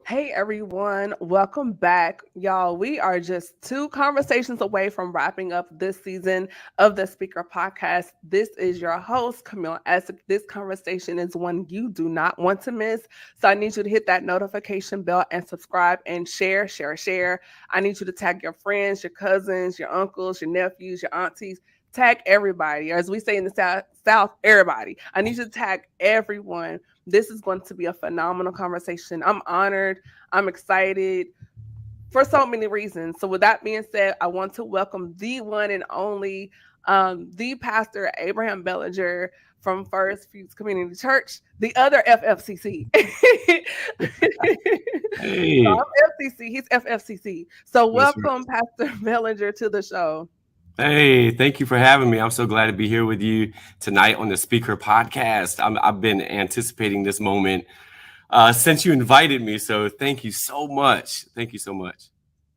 Hey everyone, welcome back. Y'all, we are just two conversations away from wrapping up this season of the Speaker Podcast. This is your host, Camille Essex. This conversation is one you do not want to miss. So I need you to hit that notification bell and subscribe and share. I need you to tag your friends, your cousins, your uncles, your nephews, your aunties. Tag everybody, or as we say in the South, everybody. I need you to tag everyone. This is going to be a phenomenal conversation. I'm honored. I'm excited for so many reasons. So, with that being said, I want to welcome the one and only, the Pastor Abraham Belanger from First Pews Community Church, the other FFCC. So Hey, I'm FCC, he's FFCC. So, that's right. welcome, Pastor Belanger, to the show. Hey, thank you for having me. I'm so glad to be here with you tonight on the Speaker Podcast. I've been anticipating this moment since you invited me. So thank you so much. Thank you so much.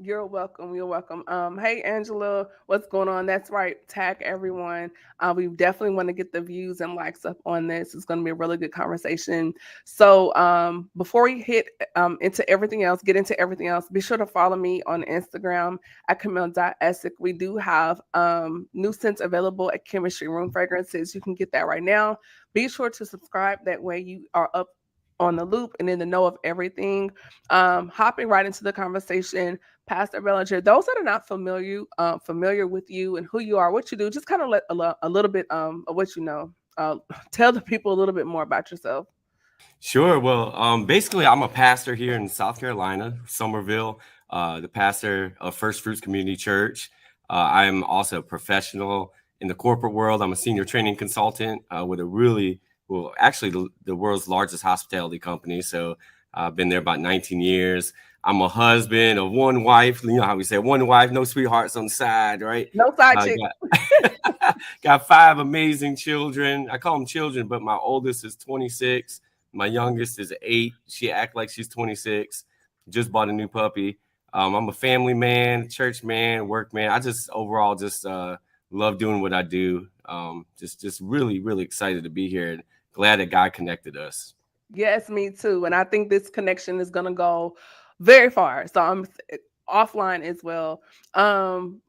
You're welcome. You're welcome. Hey Angela, what's going on? That's right. Tag everyone. We definitely want to get the views and likes up on this. It's going to be a really good conversation. So, before we hit into everything else, get into everything else, be sure to follow me on Instagram at Camille.Essick. We do have new scents available at Chemistry Room Fragrances. You can get that right now. Be sure to subscribe. That way you are up on the loop and in the know of everything. Hopping right into the conversation, Pastor Belanger, those that are not familiar with you and who you are, what you do, just kind of let a little bit of what you know. Tell the people a little bit more about yourself. Sure. Well, basically, I'm a pastor here in South Carolina, Somerville, the pastor of First Fruits Community Church. I'm also a professional in the corporate world. I'm a senior training consultant with a actually the world's largest hospitality company. So I've been there about 19 years. I'm a husband of one wife. You know how we say one wife, no sweethearts on the side, right? No side chick. Got five amazing children. I call them children, but my oldest is 26. My youngest is 8. She act like she's 26. Just bought a new puppy. I'm a family man, church man, work man. I just overall just love doing what I do. Just really excited to be here and glad that God connected us. Yes, me too. And I think this connection is gonna go very far. So I'm offline as well. Um,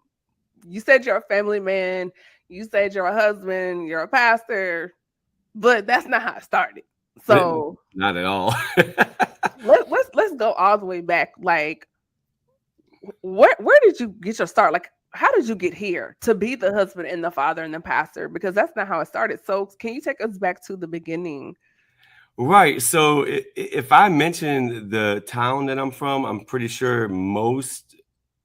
you said you're a family man. You said you're a husband. You're a pastor. But that's not how it started. So Not at all. let's go all the way back. Like, where did you get your start? Like, how did you get here to be the husband and the father and the pastor? Because that's not how it started. So can you take us back to the beginning? Right. So if I mention the town that I'm from, I'm pretty sure I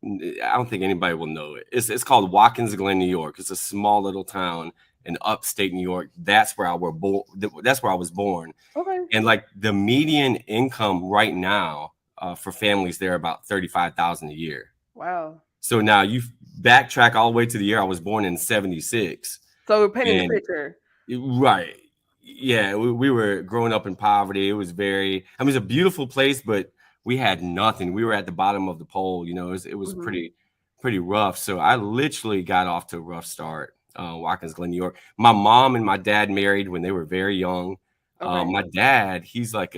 don't think anybody will know it. It's called Watkins Glen, New York. It's a small little town in upstate New York. That's where I were born. That's where I was born. Okay. And like the median income right now for families there about 35,000 a year. Wow. So now you backtrack all the way to the year I was born in 76. So we're painting the And picture. right. Yeah, we were growing up in poverty. It was it's a beautiful place, but we had nothing. We were at the bottom of the pole, it was Hmm. pretty rough. So I literally got off to a rough start, Watkins Glen, New York. My mom and my dad married when they were very young. Okay. My dad, he's a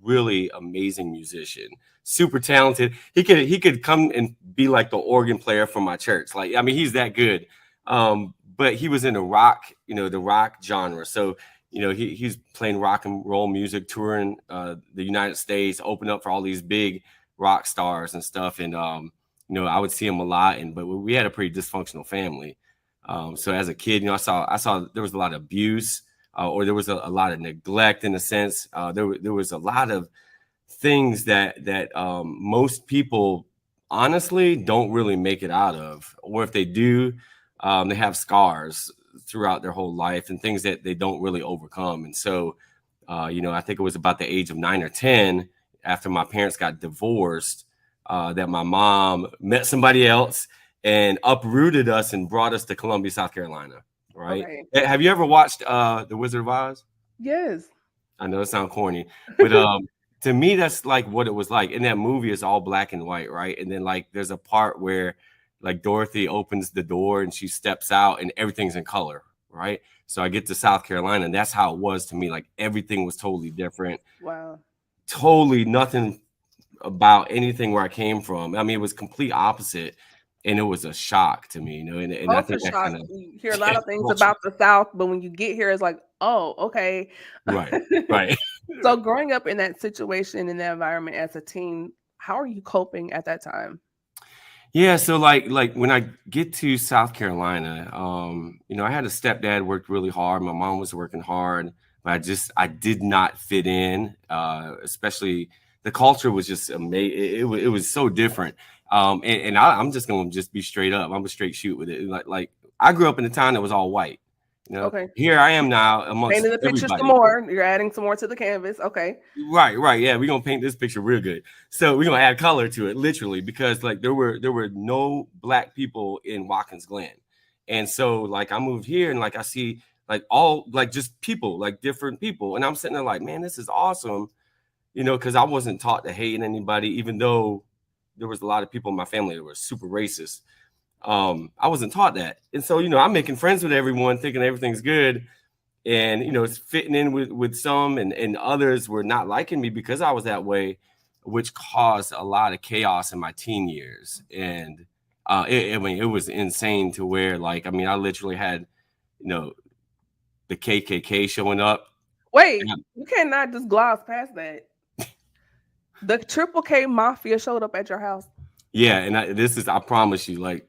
really amazing musician, super talented. He could come and be like the organ player for my church. Like, I mean, he's that good. But he was in the rock genre. So, he's playing rock and roll music, touring the United States, open up for all these big rock stars and stuff. And I would see him a lot. But we had a pretty dysfunctional family. So as a kid, I saw there was a lot of abuse, or there was a lot of neglect in a sense. There was a lot of things that most people honestly don't really make it out of, or if they do, they have scars throughout their whole life and things that they don't really overcome. And so, I think it was about the age of 9 or 10 after my parents got divorced, that my mom met somebody else and uprooted us and brought us to Columbia, South Carolina. Right? Okay. Have you ever watched The Wizard of Oz? Yes. I know it sounds corny, but to me, that's like what it was like. In that movie, it's all black and white, right? And then like there's a part where like Dorothy opens the door and she steps out and everything's in color, right? So I get to South Carolina and that's how it was to me. Like everything was totally different. Wow. totally nothing about anything where I came from. I mean, it was complete opposite, and it was a shock to me, and I Culture think that shock. kind of You hear a lot of things culture. about the South, but when you get here, it's like, oh, okay. Right, right. So growing up in that situation, in that environment as a teen, how are you coping at that time? Yeah, so like when I get to South Carolina, I had a stepdad worked really hard. My mom was working hard, but I did not fit in. Especially the culture was just amazing. It was so different. I'm just gonna just be straight up. I'm a straight shoot with it. Like I grew up in a town that was all white. Okay. Here I am now amongst Painting the picture some everybody. more. You're adding some more to the canvas. Okay. Right, right. Yeah, we're gonna paint this picture real good. So we're gonna add color to it, literally, because like there were no black people in Watkins Glen. And so like I moved here and like I see like all like just people, like different people. And I'm sitting there like, man, this is awesome, because I wasn't taught to hate anybody, even though there was a lot of people in my family that were super racist. I wasn't taught that. And so, I'm making friends with everyone, thinking everything's good, and it's fitting in with some, and others were not liking me because I was that way, which caused a lot of chaos in my teen years. And I mean, it was insane to where, like, I mean, I literally had you know the KKK showing up. Wait, And you cannot just gloss past that. The Triple K Mafia showed up at your house. yeah, and this is, I promise you, like,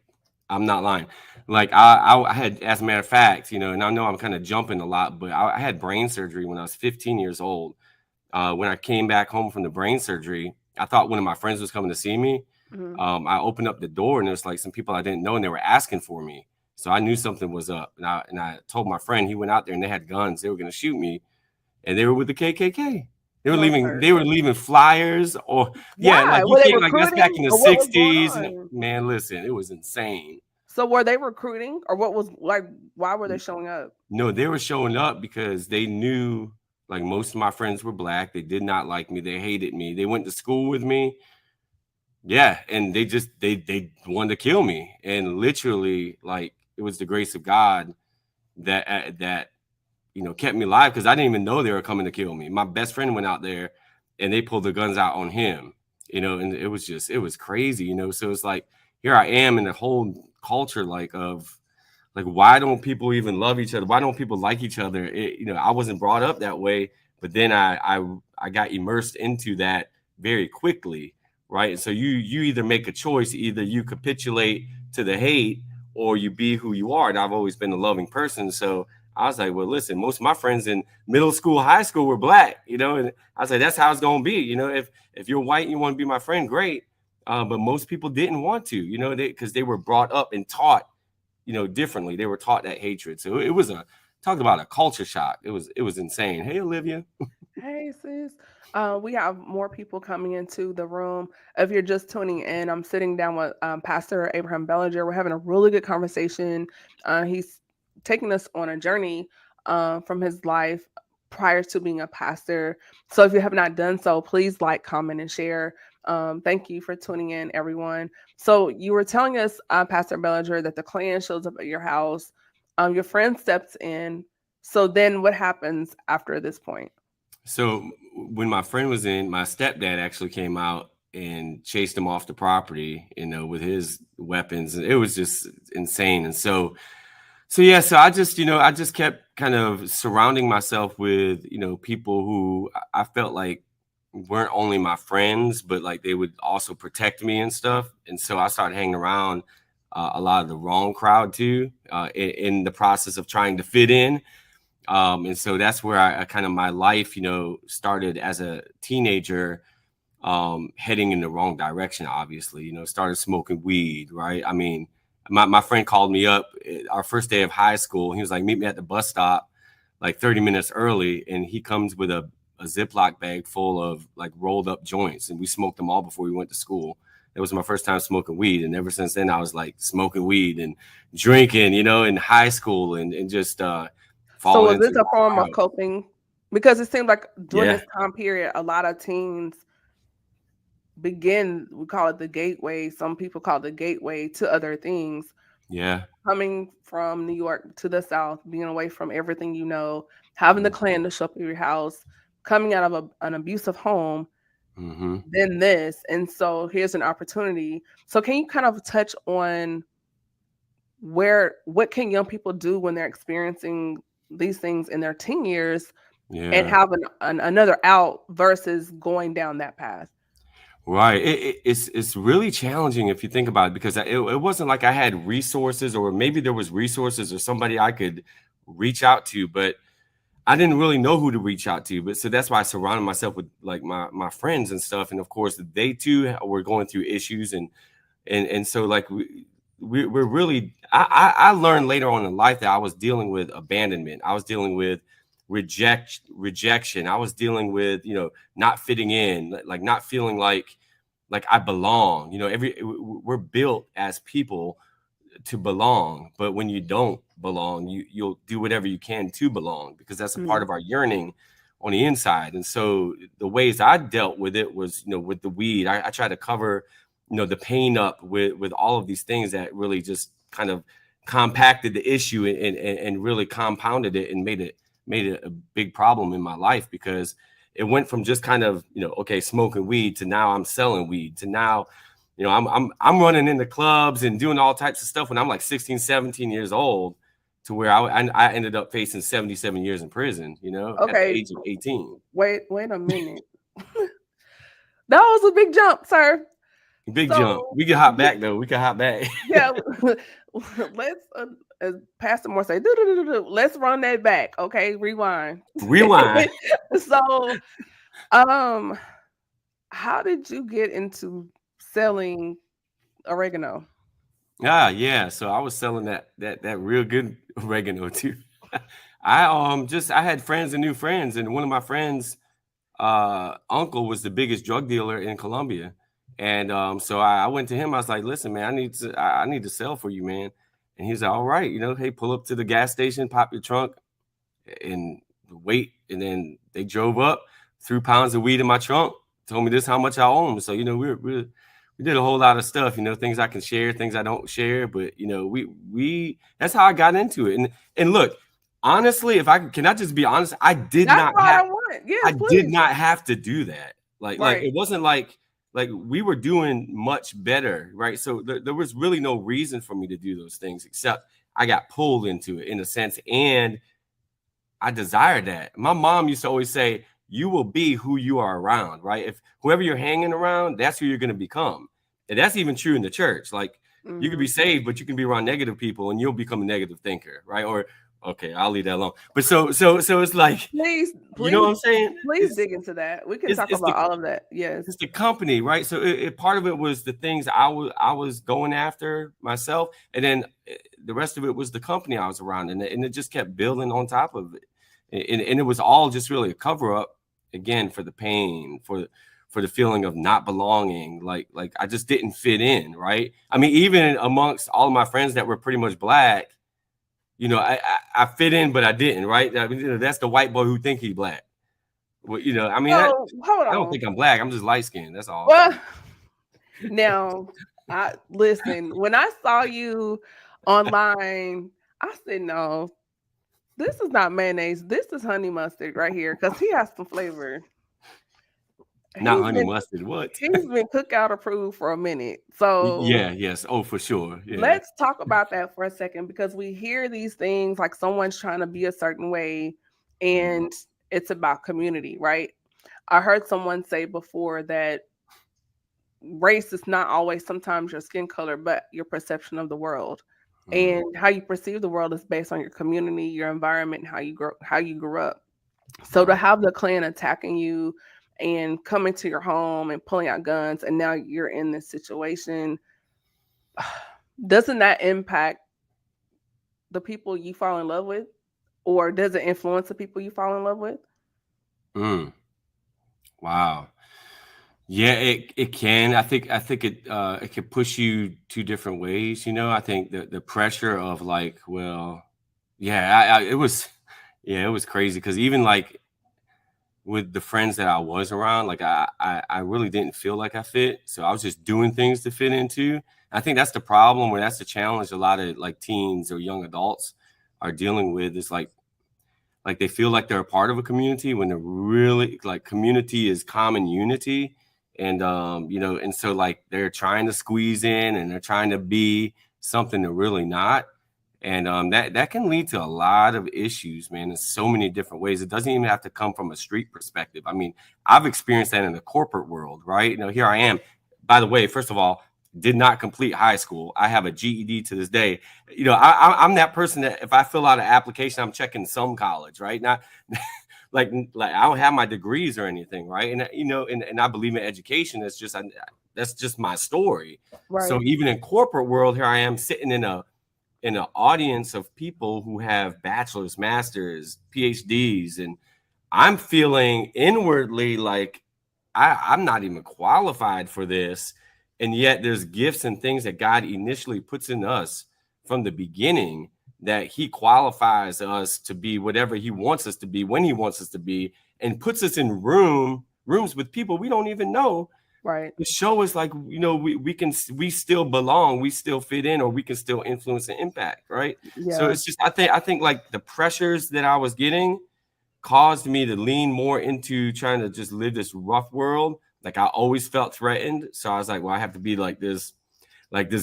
I'm not lying. Like I had, as a matter of fact, and I know I'm kind of jumping a lot, but I had brain surgery when I was 15 years old. When I came back home from the brain surgery, I thought one of my friends was coming to see me. Mhm. I opened up the door and there's like some people I didn't know and they were asking for me. So I knew something was up. And I told my friend, he went out there and they had guns. They were going to shoot me, and they were with the KKK. They were No, leaving. sir. They were leaving flyers, or yeah, like Why? you Were they can't, like, that's back recruiting in the or what was going '60s. And on? man, listen, it was insane. So were they recruiting or what was like why were they showing up? No, they were showing up because they knew, like, most of my friends were black. They did not like me. They hated me. They went to school with me. Yeah, and they wanted to kill me. And literally, like, it was the grace of God that kept me alive, because I didn't even know they were coming to kill me. My best friend went out there and they pulled the guns out on him, and it was crazy, So it's like, here I am in the whole culture, like, of like, why don't people even love each other? Why don't people like each other? I wasn't brought up that way, but then I got immersed into that very quickly, right? And so you either make a choice, either you capitulate to the hate or you be who you are. And I've always been a loving person, so I was like, well, listen, most of my friends in middle school, high school were black, and I was like, that's how it's gonna be, if you're white and you want to be my friend, great. But most people didn't want to, because they were brought up and taught differently. They were taught that hatred. So it was talk about a culture shock. It was insane. Hey, Olivia. Hey sis. We have more people coming into the room. If you're just tuning in, I'm sitting down with Pastor Abraham Belanger. We're having a really good conversation. He's taking us on a journey from his life prior to being a pastor. So if you have not done so, please like, comment, and share. Thank you for tuning in, everyone. So you were telling us, Pastor Belanger, that the Klan shows up at your house. Your friend steps in. So then what happens after this point? So when my friend was in, my stepdad actually came out and chased him off the property, with his weapons. It was just insane. And so yeah, so I just kept kind of surrounding myself with, people who I felt like weren't only my friends, but like they would also protect me and stuff. And so I started hanging around a lot of the wrong crowd too, in the process of trying to fit in. And so that's where I kind of, my life, started as a teenager, heading in the wrong direction, obviously, started smoking weed, right? I mean, my friend called me up our first day of high school. He was like, meet me at the bus stop like 30 minutes early. And he comes with a Ziploc bag full of like rolled up joints. And we smoked them all before we went to school. It was my first time smoking weed. And ever since then, I was like smoking weed and drinking, in high school, and just So falling was into this the a form wrong of crowd. coping? Because it seemed like during Yeah. this time period, a lot of teens begin, we call it the gateway. Some people call it the gateway to other things. Yeah. Coming from New York to the South, being away from everything, having the Klan to show up at your house, coming out of an abusive home, Mm-hmm. then this. And so here's an opportunity. So can you kind of touch on what can young people do when they're experiencing these things in their teen years and Yeah. have another out versus going down that path? Right. It's really challenging if you think about it, because it wasn't like I had resources, or maybe there was resources or somebody I could reach out to, but I didn't really know who to reach out to. But so that's why I surrounded myself with like my friends and stuff. And of course, they too were going through issues, and so like we're really I learned later on in life that I was dealing with abandonment. I was dealing with rejection. I was dealing with, not fitting in, like not feeling like I belong. We're built as people to belong, but when you don't belong, you'll do whatever you can to belong, because that's a part Mm, of our yearning on the inside. And so the ways I dealt with it was, with the weed, I tried to cover, the pain up with all of these things that really just kind of compacted the issue, and really compounded it, and made it a big problem in my life, because it went from just kind of, okay, smoking weed, to now I'm selling weed, to now, I'm running into clubs and doing all types of stuff when I'm like 16, 17 years old, to where I ended up facing 77 years in prison, at the okay, age of 18. wait a minute. That was a big jump, sir. Big jump. So We can hop back though. We can hop back. yeah, let's as Pastor Moore say, "Do-do-do-do-do." Let's run that back. Okay, rewind. Rewind. So, um, how did you get into selling oregano? Yeah. So I was selling that real good oregano too. I had friends and new friends, and one of my friends uncle was the biggest drug dealer in Colombia. And so I went to him. I was like, listen, man, I need to sell for you, man. And he's like, all right, hey, pull up to the gas station, pop your trunk, and wait. And then they drove up, 3 pounds of weed in my trunk, told me this how much I owe them. So, we did a whole lot of stuff, things I can share, things I don't share. But, we that's how I got into it. And look, honestly, if can I just be honest, That's what I want. I Yes, did please. not have to do that. Like Right. it wasn't like we were doing much better, right? So there was really no reason for me to do those things, except I got pulled into it in a sense, and I desired that. My mom used to always say, "You will be who you are around," right? If whoever you're hanging around, that's who you're going to become, and that's even true in the church. Like you could be Mhm. saved, but you can be around negative people, and you'll become a negative thinker, right? Or okay, I'll leave that alone. But so it's like, Please, you know what please, I'm saying? please dig into that. We can It's talk it's about the all of that. Yes. it's the company, right? So part of it was the things I was going after myself, and then the rest of it was the company I was around, and it just kept building on top of it, and it was all just really a cover up, again, for the pain, for the feeling of not belonging, like I just didn't fit in, right? I mean, even amongst all of my friends that were pretty much black, I fit in, but I didn't, right? I mean, that's the white boy who think he black. Well, I mean, So hold I don't on. think I'm black. I'm just light skinned. That's all. Well, now I listen. When I saw you online, I said, "No, this is not mayonnaise. This is honey mustard right here because he has some flavor." Not He's honey been mustard. What? he's been cookout approved for a minute. So Yeah. Yes. Oh, for sure. Yeah. let's talk about that for a second because we hear these things like someone's trying to be a certain way, Mhm. and it's about community, right? I heard someone say before that race is not always sometimes your skin color, but your perception of the world. Mhm. And how you perceive the world is based on your community, your environment, and how you grew up. So to Right. have the Klan attacking you and coming to your home and pulling out guns, and now you're in this situation, doesn't that impact the people you fall in love with? Or does it influence the people you fall in love with? Mm. Wow. Yeah. It can. I think it can push you two different ways. I think the pressure of like, well, yeah, it was, yeah, it was crazy, because even like with the friends that I was around, like I really didn't feel like I fit. So I was just doing things to fit into. I think that's the problem, that's the challenge a lot of like teens or young adults are dealing with, is like like they feel like they're a part of a community when they're really like community is common unity. And and so like they're trying to squeeze in and they're trying to be something they're really not. And that can lead to a lot of issues, man, in so many different ways. It doesn't even have to come from a street perspective. I mean, I've experienced that in the corporate world, right? Here I am. By the way, first of all, did not complete high school. I have a GED to this day. I'm that person that if I fill out an application, I'm checking some college, right? Not like I don't have my degrees or anything, right? And and I believe in education. That's just my story. So Right. even in corporate world, here I am sitting in an audience of people who have bachelor's, masters, PhDs, and I'm feeling inwardly like I'm not even qualified for this. And yet there's gifts and things that God initially puts in us from the beginning that he qualifies us to be whatever he wants us to be when he wants us to be, and puts us in rooms with people we don't even know Right. to show us like we still belong, we still fit in, or we can still influence and impact, right? So Yeah. it's just I think like the pressures that I was getting caused me to lean more into trying to just live this rough world. Like I always felt threatened, so I was like, well, I have to be like this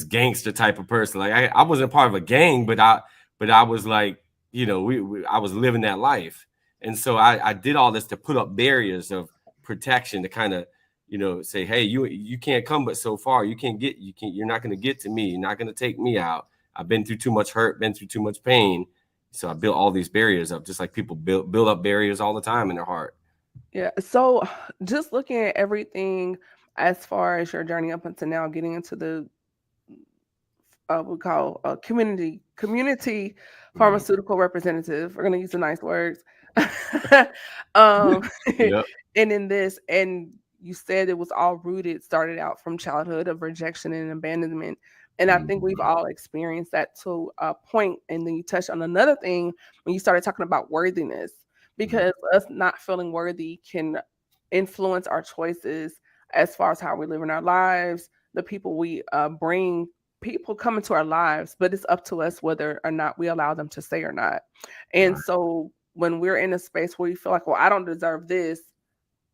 gangster type of person. Like I wasn't part of a gang, but I was like, I was living that life. And so I did all this to put up barriers of protection to kind of, say, hey, you can't come but so far. You're not going to get to me. You're not going to take me out. I've been through too much hurt, been through too much pain. So I built all these barriers up, just like people build up barriers all the time in their heart. Yeah. So just looking at everything as far as your journey up until now, getting into the we call community Mhm. pharmaceutical representative. We're gonna use the nice words. um, Yep. and in this, and you said it was all rooted, started out from childhood of rejection and abandonment. And I think we've Mhm. all experienced that to a point. And then you touched on another thing when you started talking about worthiness, Mhm. because us not feeling worthy can influence our choices as far as how we live in our lives, the people we bring. People come into our lives, but it's up to us whether or not we allow them to stay or not. And Right. so when we're in a space where you feel like, well, I don't deserve this,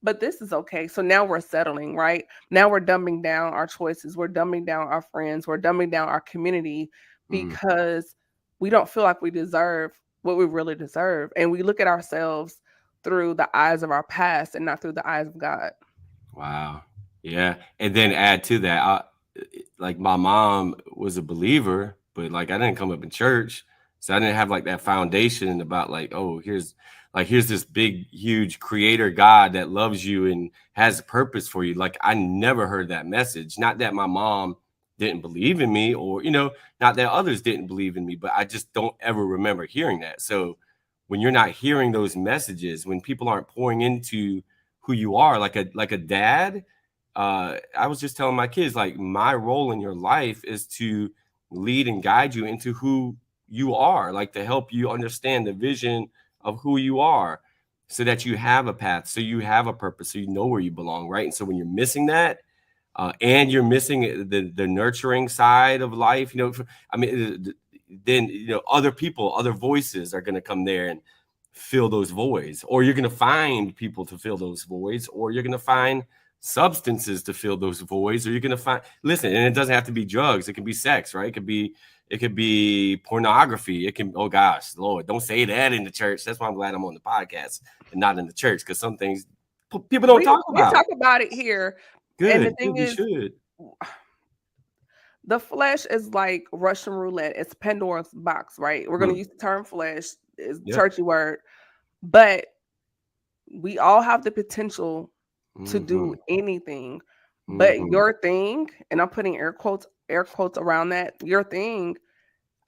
but this is okay. So now we're settling, right? Now we're dumbing down our choices. We're dumbing down our friends. We're dumbing down our community Mhm. because we don't feel like we deserve what we really deserve. And we look at ourselves through the eyes of our past and not through the eyes of God. Wow. Yeah. And then add to that, like my mom was a believer, but like I didn't come up in church. So I didn't have like that foundation about like, oh, here's this big, huge creator God that loves you and has a purpose for you. Like I never heard that message. Not that my mom didn't believe in me or, not that others didn't believe in me, but I just don't ever remember hearing that. So when you're not hearing those messages, when people aren't pouring into who you are, like a dad, I was just telling my kids like my role in your life is to lead and guide you into who you are, like to help you understand the vision of who you are, so that you have a path, so you have a purpose, so you know where you belong, right? And so when you're missing that, and you're missing the nurturing side of life, I mean, then other people, other voices are going to come there and fill those voids, or you're going to find people to fill those voids, or you're going to find substances to fill those voids, or you're going to find, listen, and it doesn't have to be drugs, it can be sex, right? It could be pornography, it can, oh gosh, Lord, don't say that in the church. That's why I'm glad I'm on the podcast and not in the church, because some things people don't talk We about. talk about it here. And the Good, thing good, we is, should. the flesh is like Russian roulette. It's Pandora's box, right? We're going to Hmm. use the term flesh, is Yep. churchy word, but we all have the potential to do Hmm. anything. But Hmm. your thing, and I'm putting air quotes around that, your thing,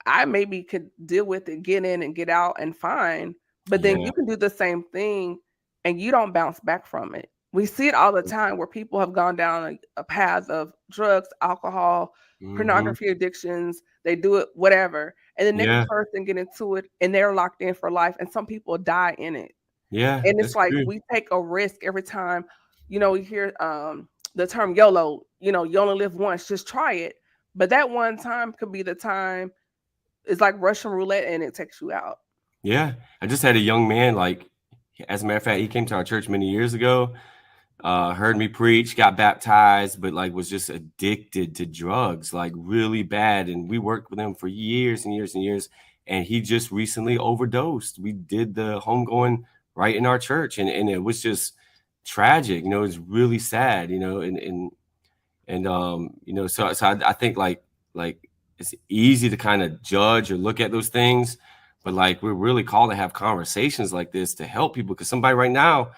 I maybe could deal with it, get in and get out and fine. But then Yeah. you can do the same thing and you don't bounce back from it. We see it all the time where people have gone down a path of drugs, alcohol, Hmm. pornography addictions. They do it, whatever. And the next Yeah. person get into it and they're locked in for life. And some people die in it. Yeah, And it's that's like true. we take a risk every time, you hear the term YOLO, you only live once, just try it. But that one time could be the time. It's like Russian roulette and it takes you out. Yeah. I just had a young man, like, as a matter of fact, he came to our church many years ago, heard me preach, got baptized, but like was just addicted to drugs, like really bad. And we worked with him for years and years and years. And he just recently overdosed. We did the homegoing right in our church, and it was just tragic. It's really sad. So I think like it's easy to kind of judge or look at those things, but like we're really called to have conversations like this to help people, because somebody right now,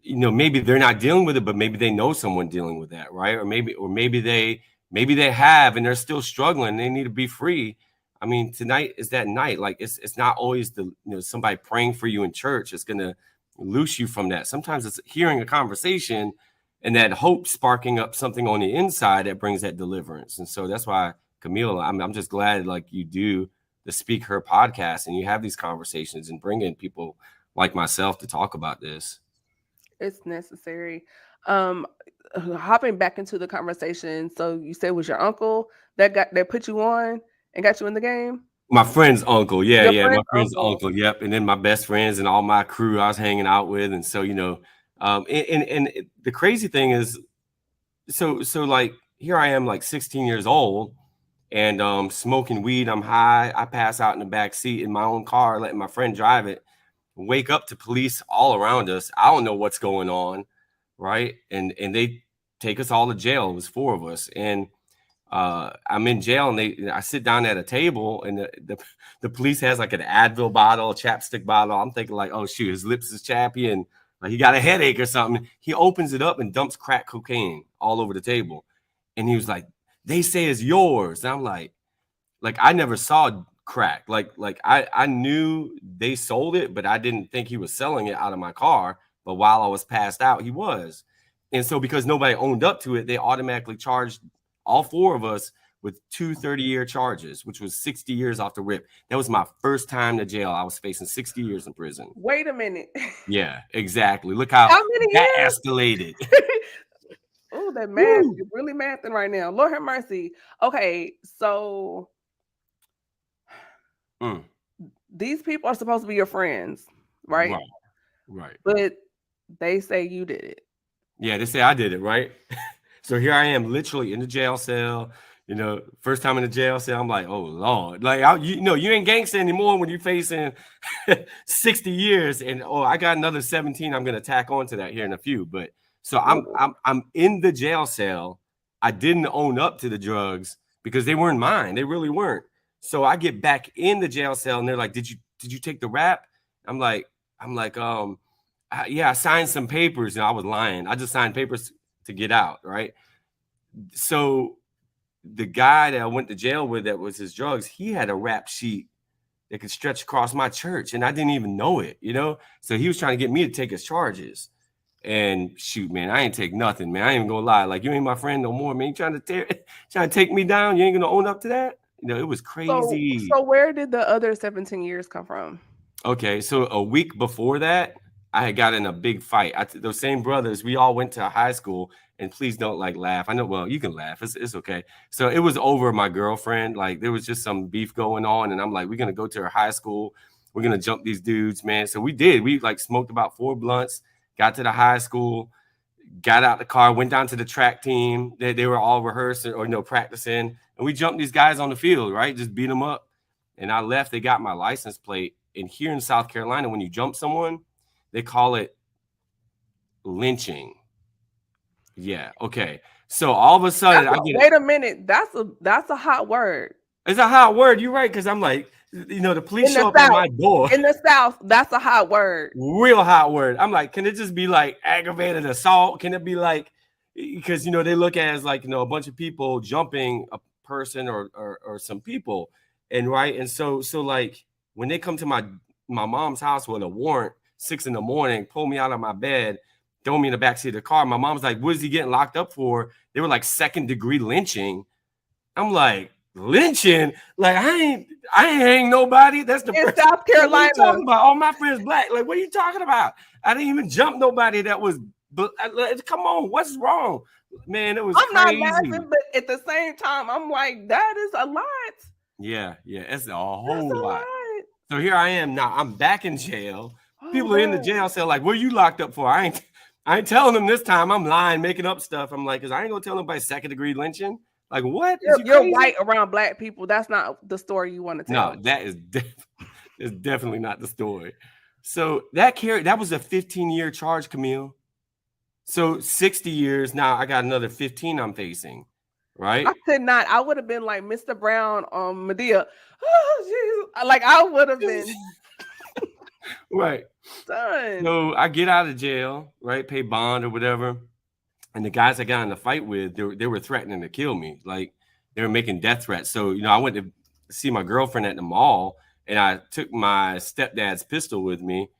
maybe they're not dealing with it, but maybe they know someone dealing with that, right? Or maybe they have and they're still struggling. They need to be free. I mean, tonight is that night. Like it's not always somebody praying for you in church is going to loose you from that. Sometimes it's hearing a conversation and that hope sparking up something on the inside that brings that deliverance. And so that's why, Camille, I'm just glad like you do the Speak Her podcast and you have these conversations and bring in people like myself to talk about this. It's necessary. Um, Hopping back into the conversation. So you said it was your uncle that put you on and got you in the game? My friend's uncle, yeah, Your yeah, my friend's friend's uncle. uncle, yep, and then my best friends and all my crew I was hanging out with, and so the crazy thing is, so like here I am, like 16 years old, and smoking weed, I'm high, I pass out in the back seat in my own car, letting my friend drive it, wake up to police all around us. I don't know what's going on, right? And they take us all to jail. It was four of us, and I'm in jail, and I sit down at a table, and the police has like an Advil bottle, a chapstick bottle. I'm thinking like, oh shoot, his lips is chappy and like he got a headache or something. He opens it up and dumps crack cocaine all over the table, and he was like, "They say it's yours." And I'm like I never saw crack. Like I knew they sold it, but I didn't think he was selling it out of my car. But while I was passed out, he was. And so because nobody owned up to it, they automatically charged all four of us with two 30-year charges, which was 60 years off the rip. That was my first time to jail. I was facing 60 years in prison. Wait a minute. Yeah, exactly. Look how How many that years? escalated. Oh, that math. Woo! You're really mathing right now. Lord have mercy. Okay, so Mm, these people are supposed to be your friends, right? right, right. But they say you did it. Yeah, they say I did it, right? So here I am, literally in the jail cell. First time in the jail cell, I'm like, oh Lord, like you ain't gangster anymore when you're facing 60 years, and I got another 17. I'm gonna tack on to that here in a few. But so I'm Ooh. I'm I'm in the jail cell. I didn't own up to the drugs because they weren't mine. They really weren't. So I get back in the jail cell, and they're like, did you take the rap? I'm like, yeah, I signed some papers, and I was lying. I just signed papers to get out, right? So the guy that I went to jail with that was his drugs, he had a rap sheet that could stretch across my church, and I didn't even know it. So he was trying to get me to take his charges. And shoot, man, I ain't take nothing, man. I ain't even gonna lie. Like, you ain't my friend no more, man. You trying to take me down. You ain't gonna own up to that. It was So crazy. so where did the other 17 years come from? Okay, so a week before that, I had got in a big fight. Those same brothers, we all went to high school, and please don't like laugh. I know, well, you can laugh. It's okay. So it was over my girlfriend. Like there was just some beef going on, and I'm like, we're gonna go to her high school. We're gonna jump these dudes, man. So we did. We like smoked about 4 blunts, got to the high school, got out the car, went down to the track team. They were all rehearsing or practicing, and we jumped these guys on the field, right? Just beat them up. And I left. They got my license plate. And here in South Carolina, when you jump someone, they call it lynching. Yeah. Okay. So all of a sudden, I get Wait a minute. That's a hot word. it's a hot word. You're right, because I'm like, the police In the show up at South. my door. In the South, that's a hot word. Real hot word. I'm like, can it just be like aggravated assault? Can it be like, because they look at it as like a bunch of people jumping a person or some people, and right, and so like when they come to my mom's house with a warrant, 6 a.m, pull me out of my bed, throw me in the backseat of the car. My mom's like, what is he getting locked up for? They were like second-degree lynching. I'm like, lynching? Like I ain't hang nobody. That's the In first. South What are you Carolina. talking about? All my friends black. Like, what are you talking about? I didn't even jump nobody that was. But come on, what's wrong, man? It was I'm not crazy. laughing, but at the same time, I'm like, that is a lot. Yeah, it's a That's whole a lot. lot. So here I am now. I'm back in jail. Oh People are in the God. jail cell like, "What are you locked up for?" I ain't telling them this time. I'm lying, making up stuff. I'm like, "Cause I ain't gonna tell nobody second degree lynching." Like, what? Is you You're crazy? white around black people. That's not the story you want to No, tell. that is definitely not the story. So that was a 15-year charge, Camille. So 60 years now. I got another 15 I'm facing, I right? could not. I would have been like Mr. Brown on Medea. Oh, jeez. Like I would have been Right. done. So I get out of jail, right? Pay bond or whatever. And the guys I got in the fight with, they were threatening to kill me. Like they were making death threats. So, I went to see my girlfriend at the mall and I took my stepdad's pistol with me.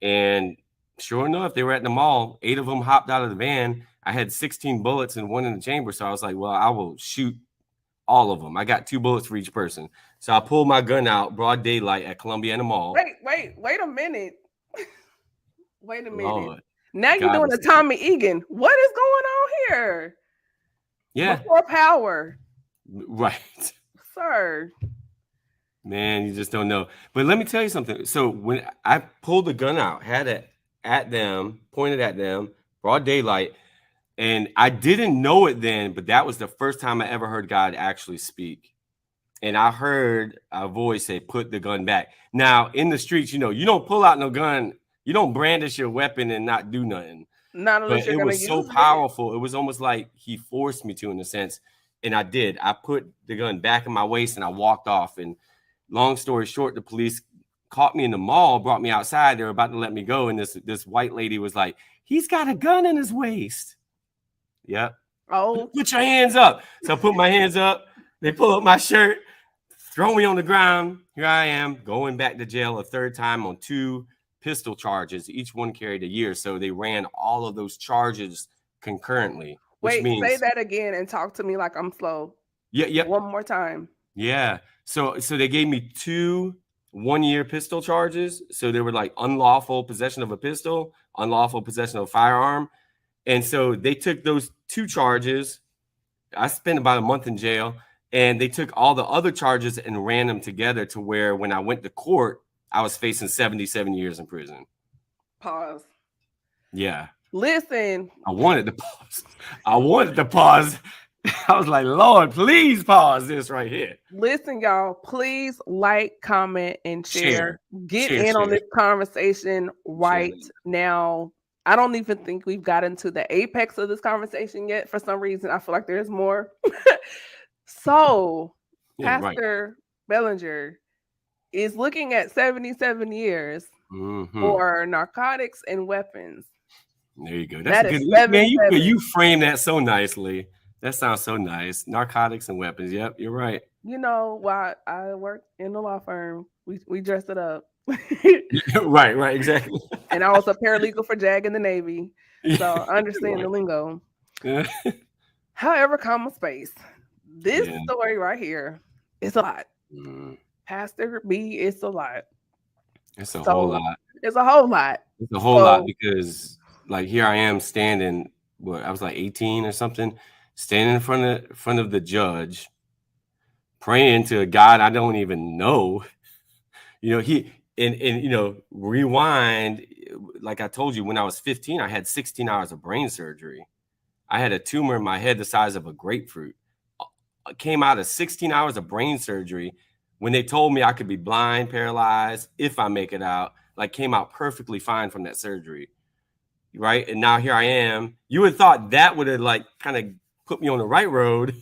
And sure enough, they were at the mall. 8 of them hopped out of the van. I had 16 bullets and one in the chamber. So I was like, well, I will shoot all of them. I got 2 bullets for each person. So I pulled my gun out, broad daylight at Columbiana Mall. Wait a minute. Wait a minute. Lord, Now you're God doing a was Tommy Egan. What is going on here? yeah, Before power, right. sir. Man, you just don't know. But let me tell you something. So when I pulled the gun out, had it at them, pointed at them, broad daylight, and I didn't know it then, but that was the first time I ever heard God actually speak. And I heard a voice say, "Put the gun back." Now, in the streets, you don't pull out no gun, you don't brandish your weapon and not do nothing. Not unless But you're it gonna was so use it. powerful. It was almost like he forced me to, in a sense. And I did. I put the gun back in my waist and I walked off. And long story short, the police caught me in the mall, brought me outside. They were about to let me go. And this white lady was like, "He's got a gun in his waist." Yep. Oh, "Put your hands up." So I put my hands up. They pull up my shirt, throw me on the ground. Here I am going back to jail a third time on 2 pistol charges. Each one carried a year. So they ran all of those charges concurrently, which wait, say means, that again and talk to me like I'm slow. yeah, yep, One more time. yeah. So they gave me 2 one-year pistol charges. So they were like unlawful possession of a pistol, unlawful possession of a firearm. And so they took those 2 charges. I spent about a month in jail. And they took all the other charges and ran them together to where when I went to court, I was facing 77 years in prison. Pause. Yeah. Listen, I wanted to pause. I wanted to pause. I was like, Lord, please pause this right here. listen, y'all. Please like, comment, and share. Share, Get share, in on share, this conversation share. right now. I don't even think we've gotten to the apex of this conversation yet. For some reason, I feel like there's more. So, Yeah, right. Pastor Belanger is looking at 77 years Mm-hmm. for narcotics and weapons. There you go. That's a That good is man. You 77. frame that so nicely. That sounds so nice. Narcotics and weapons. Yep, you're right. You know, while I work in the law firm, we dressed it up. Right, right, exactly. And I was a paralegal for JAG in the Navy. So I understand the Right. lingo. Yeah. However, comma space. This Yeah. story right here is a lot. Mm. Pastor B, it's a lot. It's a whole So lot. it's a whole lot. It's a whole lot So because, like, here I am standing. What, I was like 18 or something, standing in front of the judge, praying to a God I don't even know. He and rewind. Like I told you, when I was 15, I had 16 hours of brain surgery. I had a tumor in my head the size of a grapefruit. I came out of 16 hours of brain surgery when they told me I could be blind, paralyzed if I make it out. Like, came out perfectly fine from that surgery. Right. And now here I am. You would have thought that would have like kind of put me on the right road.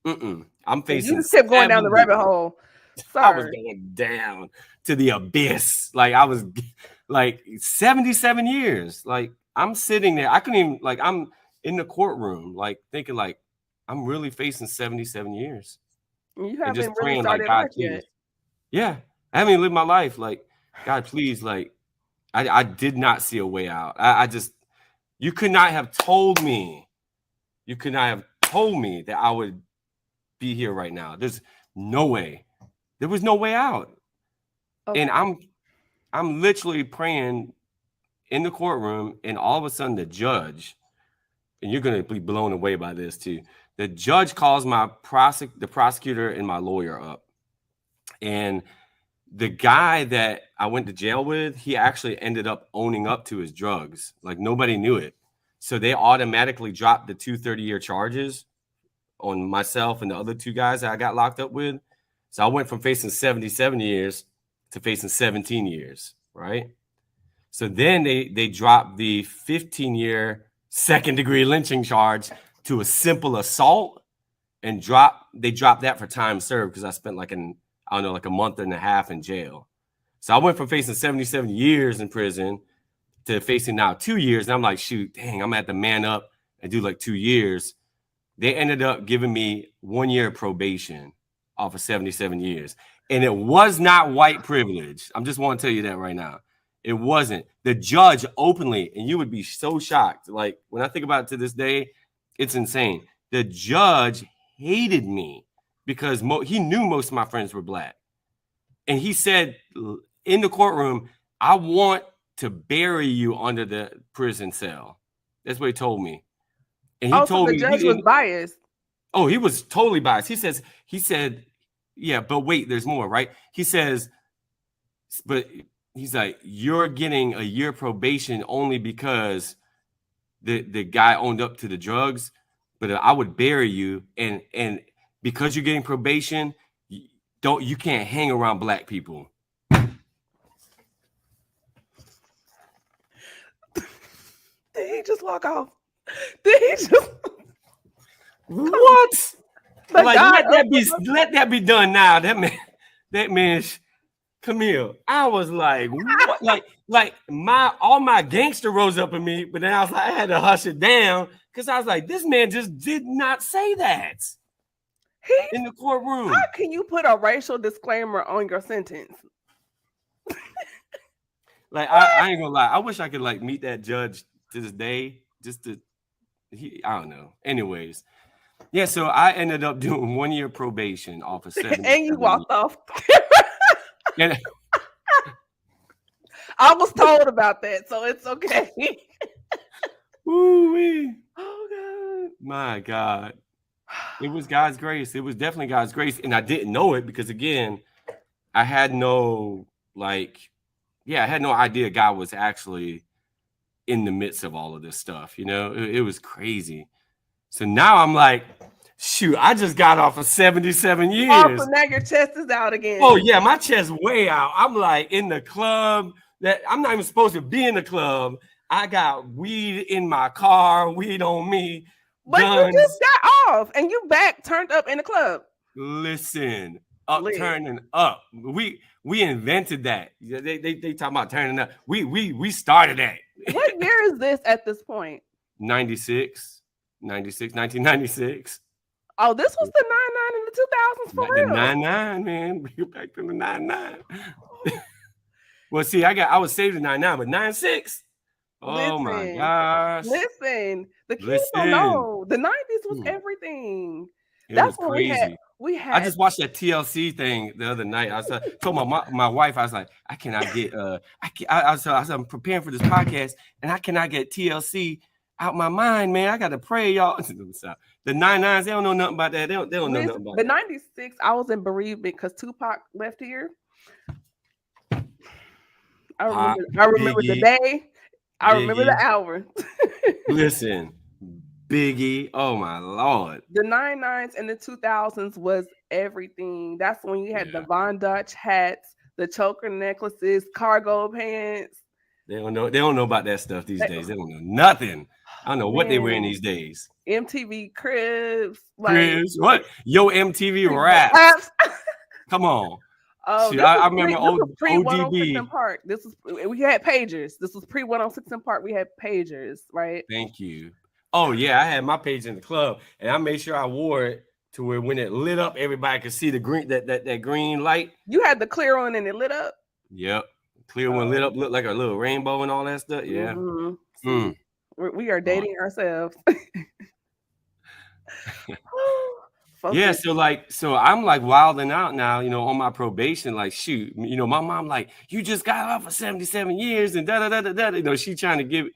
I'm and you facing just kept going down the 70. rabbit hole, I was sir. going down to the abyss. Like, I was like 77 years. Like, I'm sitting there. I couldn't even, like, I'm in the courtroom, like thinking like I'm really facing 77 years You and just haven't really praying like, started God, life please. yet. Yeah. I haven't lived my life. Like, God, please. Like, I did not see a way out. I just, you could not have told me. You could not have told me that I would be here right now. There's no way. There was no way out. And Okay. I'm literally praying in the courtroom, and all of a sudden the judge, and you're gonna be blown away by this too. The judge calls the prosecutor and my lawyer up, and the guy that I went to jail with, he actually ended up owning up to his drugs. Like nobody knew it. So they automatically dropped the 2 30-year charges on myself and the other two guys that I got locked up with. So I went from facing 77 years to facing 17 years, right? So then they dropped the 15-year second-degree lynching charge to a simple assault, and they dropped that for time served because I spent like a month and a half in jail. So I went from facing 77 years in prison to facing now 2 years. And I'm like, shoot, dang, I'm gonna have to man up and do like 2 years. They ended up giving me 1 year probation off of 77 years. And it was not white privilege. I'm just want to tell you that right now. It wasn't. The judge openly, and you would be so shocked. Like when I think about it to this day, it's insane. The judge hated me because he knew most of my friends were black. And he said in the courtroom, I want to bury you under the prison cell. That's what he told me. And he told the me judge was biased. Oh, he was totally biased. He said, yeah, but wait, there's more, right? He says, but he's like, you're getting a year probation only because the guy owned up to the drugs, but I would bury you. And because you're getting probation, you can't hang around black people. Did he just walk off? Did he just what? Like God, let that be done now. That man Camille, I was like, what? like all my gangster rose up in me, but then I was like, I had to hush it down because I was like, this man just did not say that in the courtroom. How can you put a racial disclaimer on your sentence? Like I ain't gonna lie, I wish I could like meet that judge to this day, I don't know. Anyways, yeah, so I ended up doing 1 year probation off of 7. And you walked off. And I was told about that, so it's okay. Woo-wee. Oh God. My God. It was God's grace. It was definitely God's grace. And I didn't know it because again, I had no idea God was actually in the midst of all of this stuff. You know, it was crazy. So now I'm like, shoot, I just got off of 77 years. Oh, so now your chest is out again. Oh, yeah, my chest way out. I'm like in the club that I'm not even supposed to be in the club. I got weed in my car, weed on me. But guns. You just got off and you back turned up in the club. Listen, turning up. We invented that. They talk about turning up. We started that. What year is this at this point? 1996. Oh, this was the 99 in the 2000s for real. The 99, man. Bring it back to the 99. Well, see, I was saved in 99, but 96. Oh my gosh. Listen, the kids don't know. The 90s was everything. That's what crazy. We had. I just watched that TLC thing the other night. I told my wife, I was like, I cannot get I'm preparing for this podcast and I cannot get TLC out my mind, man. I gotta pray, y'all. The 99s, they don't know nothing about that. They don't know nothing about the 96. I was in bereavement because Tupac left here. I remember the day. I remember the hour. Listen, Biggie. Oh my Lord. The 99s and the 2000s was everything. That's when you had the Von Dutch hats, the choker necklaces, cargo pants. They don't know about that stuff these days. They don't know nothing. I don't know what they wearing these days. MTV Cribs. Cribs? What? Yo, MTV Raps. Come on. Oh, see, I remember pre-106 in Park. We had pagers. This was pre-106 in Park. We had pagers, right? Thank you. Oh yeah, I had my page in the club, and I made sure I wore it to where when it lit up, everybody could see the green that green light. You had the clear one and it lit up. Yep, clear one lit up, looked like a little rainbow and all that stuff. Yeah. Mm-hmm. We are dating ourselves. Yeah, so I'm like wilding out now, on my probation. Like, shoot, my mom like, you just got off for 77 years and da. She trying to give.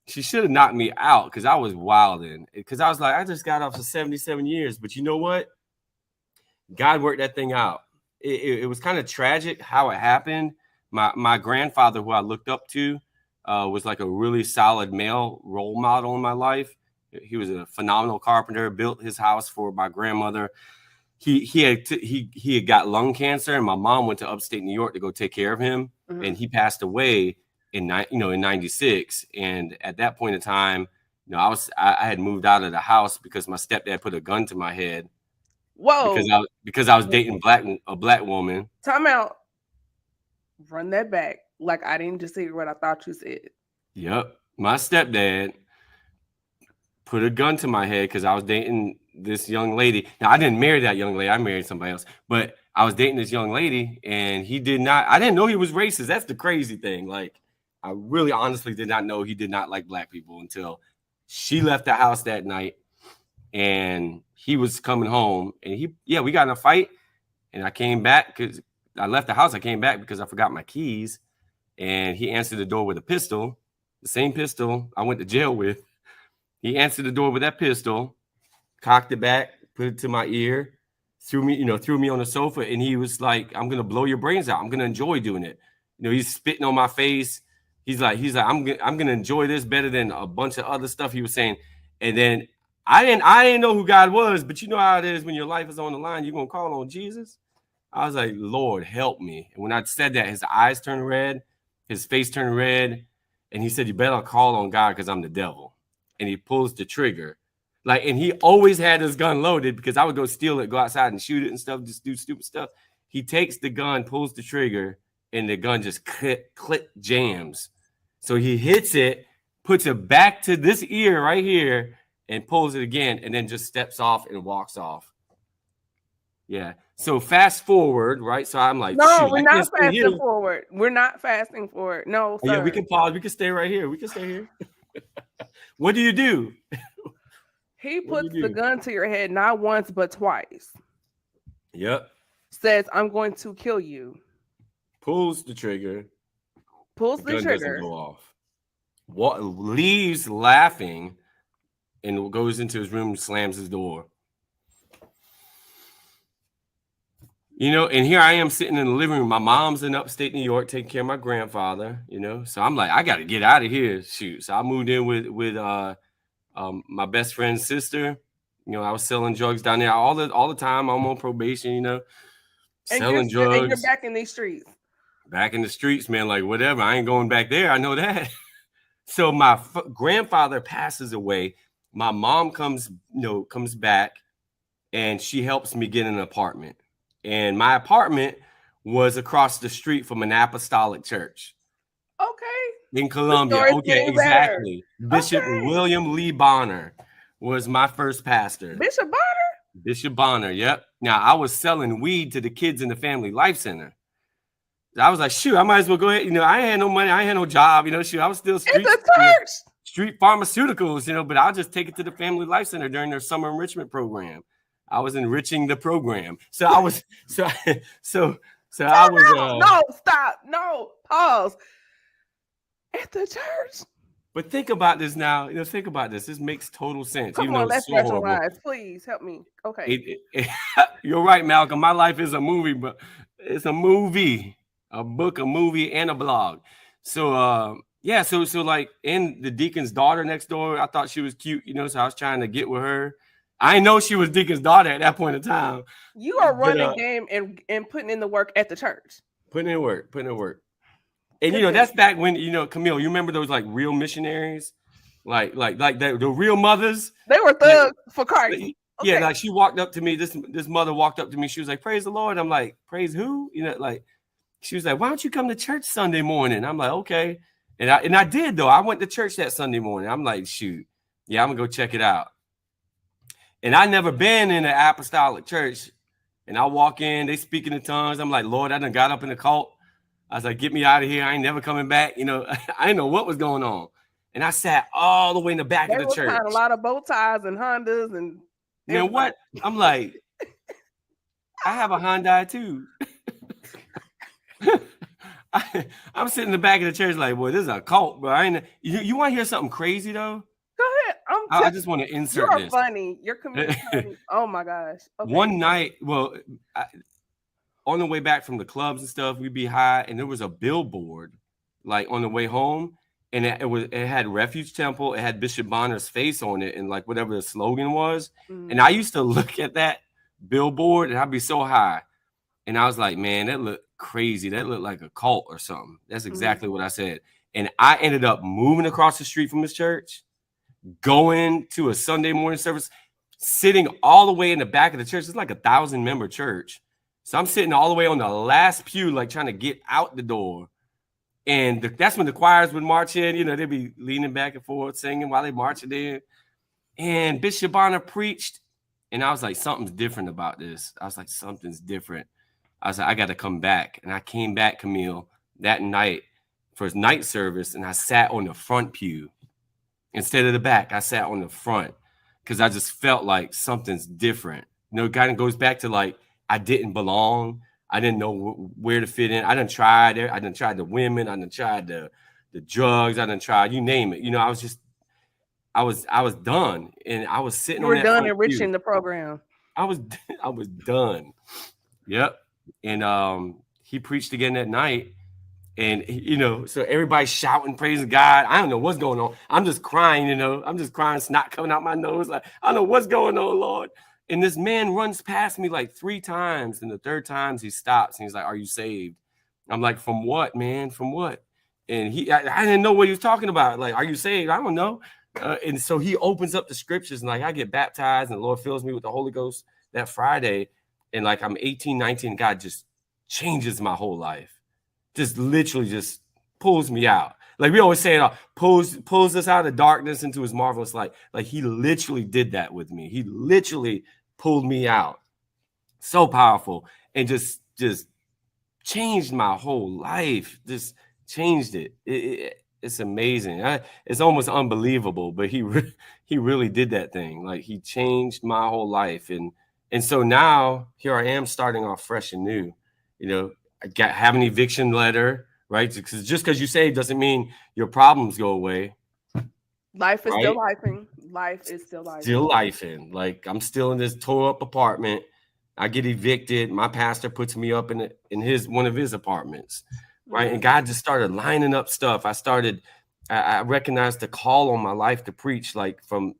She should have knocked me out because I was wilding. Because I was like, I just got off for 77 years. But you know what? God worked that thing out. it was kind of tragic how it happened. My grandfather, who I looked up to, was like a really solid male role model in my life. He was a phenomenal carpenter, built his house for my grandmother. He had got lung cancer, and my mom went to upstate New York to go take care of him, and he passed away in '96. And at that point in time, I had moved out of the house because my stepdad put a gun to my head. Whoa. Because I was dating a black woman. Time out. Run that back. Like I didn't just hear what I thought you said. Yep. My stepdad put a gun to my head because I was dating this young lady. Now, I didn't marry that young lady. I married somebody else. But I was dating this young lady, and he did not. I didn't know he was racist. That's the crazy thing. Like, I really honestly did not know he did not like black people until she left the house that night, and he was coming home, and we got in a fight, and I came back because I left the house. I came back because I forgot my keys, and he answered the door with a pistol, the same pistol I went to jail with. He answered the door with that pistol, cocked it back, put it to my ear, threw me on the sofa, and he was like, "I'm gonna blow your brains out. I'm gonna enjoy doing it." He's spitting on my face. He's like, I'm gonna enjoy this better than a bunch of other stuff he was saying. And then I didn't know who God was, but you know how it is when your life is on the line, you're gonna call on Jesus. I was like, Lord, help me. And when I said that, his eyes turned red, his face turned red, and he said, "You better call on God because I'm the devil." And he pulls the trigger. And he always had his gun loaded because I would go steal it, go outside and shoot it and stuff, just do stupid stuff. He takes the gun, pulls the trigger, and the gun just click jams. So he hits it, puts it back to this ear right here, and pulls it again, and then just steps off and walks off. Yeah. So fast forward, right? So I'm like, no, we're not fasting forward. We're not fasting forward. No, sir. Yeah, we can pause. We can stay right here. We can stay here. What do you do? He puts the gun to your head not once but twice. Yep. Says, "I'm going to kill you." Pulls the trigger. Pulls the trigger. Doesn't go off. Leaves laughing and goes into his room and slams his door. And here I am sitting in the living room. My mom's in upstate New York taking care of my grandfather, So I'm like, I got to get out of here. Shoot. So I moved in with my best friend's sister. I was selling drugs down there all the time. I'm on probation, selling drugs. And you're back in these streets. Back in the streets, man, like whatever. I ain't going back there. I know that. So my grandfather passes away. My mom comes back, and she helps me get an apartment. And my apartment was across the street from an apostolic church. Okay. In Columbia. Okay, exactly. Bishop William Lee Bonner was my first pastor. Bishop Bonner? Bishop Bonner, yep. Now, I was selling weed to the kids in the Family Life Center. I was like, shoot, I might as well go ahead. I ain't had no money. I ain't had no job. Shoot, I was still street pharmaceuticals, but I'll just take it to the Family Life Center during their summer enrichment program. I was enriching the program. So I was, I was. No, stop. No, pause. At the church. But think about this now. Think about this. This makes total sense. Come on, let's rationalize. Please help me. Okay. You're right, Malcolm. My life is a movie, but it's a movie, a book, a movie, and a blog. So, so like, and the deacon's daughter next door, I thought she was cute, so I was trying to get with her. I know she was deacon's daughter at that point in time. You are running game and putting in the work at the church. Putting in work. And that's back when Camille, you remember those like real missionaries, like the real mothers. They were thugs for Christ. Yeah, like she walked up to me. This mother walked up to me. She was like, "Praise the Lord." I'm like, "Praise who?" She was like, "Why don't you come to church Sunday morning?" I'm like, "Okay," and I did though. I went to church that Sunday morning. I'm like, "Shoot, yeah, I'm gonna go check it out." And I never been in an apostolic church. And I walk in, they speaking in tongues. I'm like, Lord, I done got up in the cult. I was like, get me out of here. I ain't never coming back. I didn't know what was going on. And I sat all the way in the back of the church. A lot of bow ties and Hondas and. What? I'm like, I have a Hyundai too. I'm sitting in the back of the church like, boy, this is a cult, bro. You want to hear something crazy though? Go ahead. I just want to insert this. You're funny. You're comedian funny. Oh my gosh. Okay. One night, well, on the way back from the clubs and stuff, we'd be high, and there was a billboard like on the way home, and it had Refuge Temple, it had Bishop Bonner's face on it, and like whatever the slogan was. And I used to look at that billboard, and I'd be so high, and I was like, man, that looked crazy. That looked like a cult or something. That's exactly what I said. And I ended up moving across the street from this church, going to a Sunday morning service, sitting all the way in the back of the church. It's like 1,000-member church. So I'm sitting all the way on the last pew, like trying to get out the door. And that's when the choirs would march in. You know, they'd be leaning back and forth, singing while they marching in. And Bishop Bonner preached. And I was like, something's different about this. I was like, something's different. I was like, I got to come back. And I came back, Camille, that night for his night service. And I sat on the front pew. Instead of the back, I sat on the front because I just felt like something's different. You know, it kind of goes back to like, I didn't belong. I didn't know where to fit in. I done tried it. I done tried the women. I done tried the drugs. I done tried, you name it. You know, I was done. And I was sitting on that done front enriching pew. the program. I was done. Yep. And he preached again that night. And, you know, so everybody's shouting, praising God. I don't know what's going on. I'm just crying, you know. I'm just crying, snot coming out my nose. Like, I don't know what's going on, Lord. And this man runs past me like 3 times. And the third time he stops and he's like, are you saved? I'm like, from what, man? From what? And I didn't know what he was talking about. Like, are you saved? I don't know. And so he opens up the scriptures and like I get baptized and the Lord fills me with the Holy Ghost that Friday. And like I'm 18, 19, God just changes my whole life. Just literally just pulls me out. Like we always say, pulls us out of darkness into his marvelous light. Like he literally did that with me. He literally pulled me out. So powerful. And just changed my whole life. Just changed it. It's amazing. It's almost unbelievable, but he really did that thing. Like he changed my whole life. And so now here I am starting off fresh and new. You know, have an eviction letter, right? Because just because you save doesn't mean your problems go away. Life is still lifing. Life is still lifing. Still lifing. Like I'm still in this tore up apartment. I get evicted. My pastor puts me up in one of his apartments, right? And God just started lining up stuff. I recognized the call on my life to preach, like from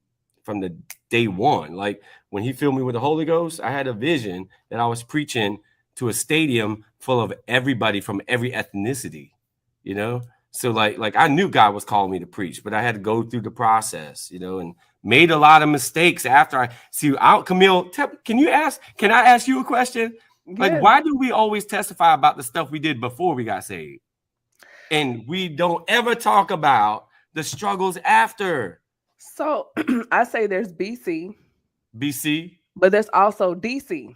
the day one. Like when he filled me with the Holy Ghost, I had a vision that I was preaching to a stadium full of everybody from every ethnicity, you know? So like I knew God was calling me to preach, but I had to go through the process, you know, and made a lot of mistakes after I see out. Camille, can I ask you a question? Yes. Like, why do we always testify about the stuff we did before we got saved? And we don't ever talk about the struggles after. So I say there's BC, but there's also DC.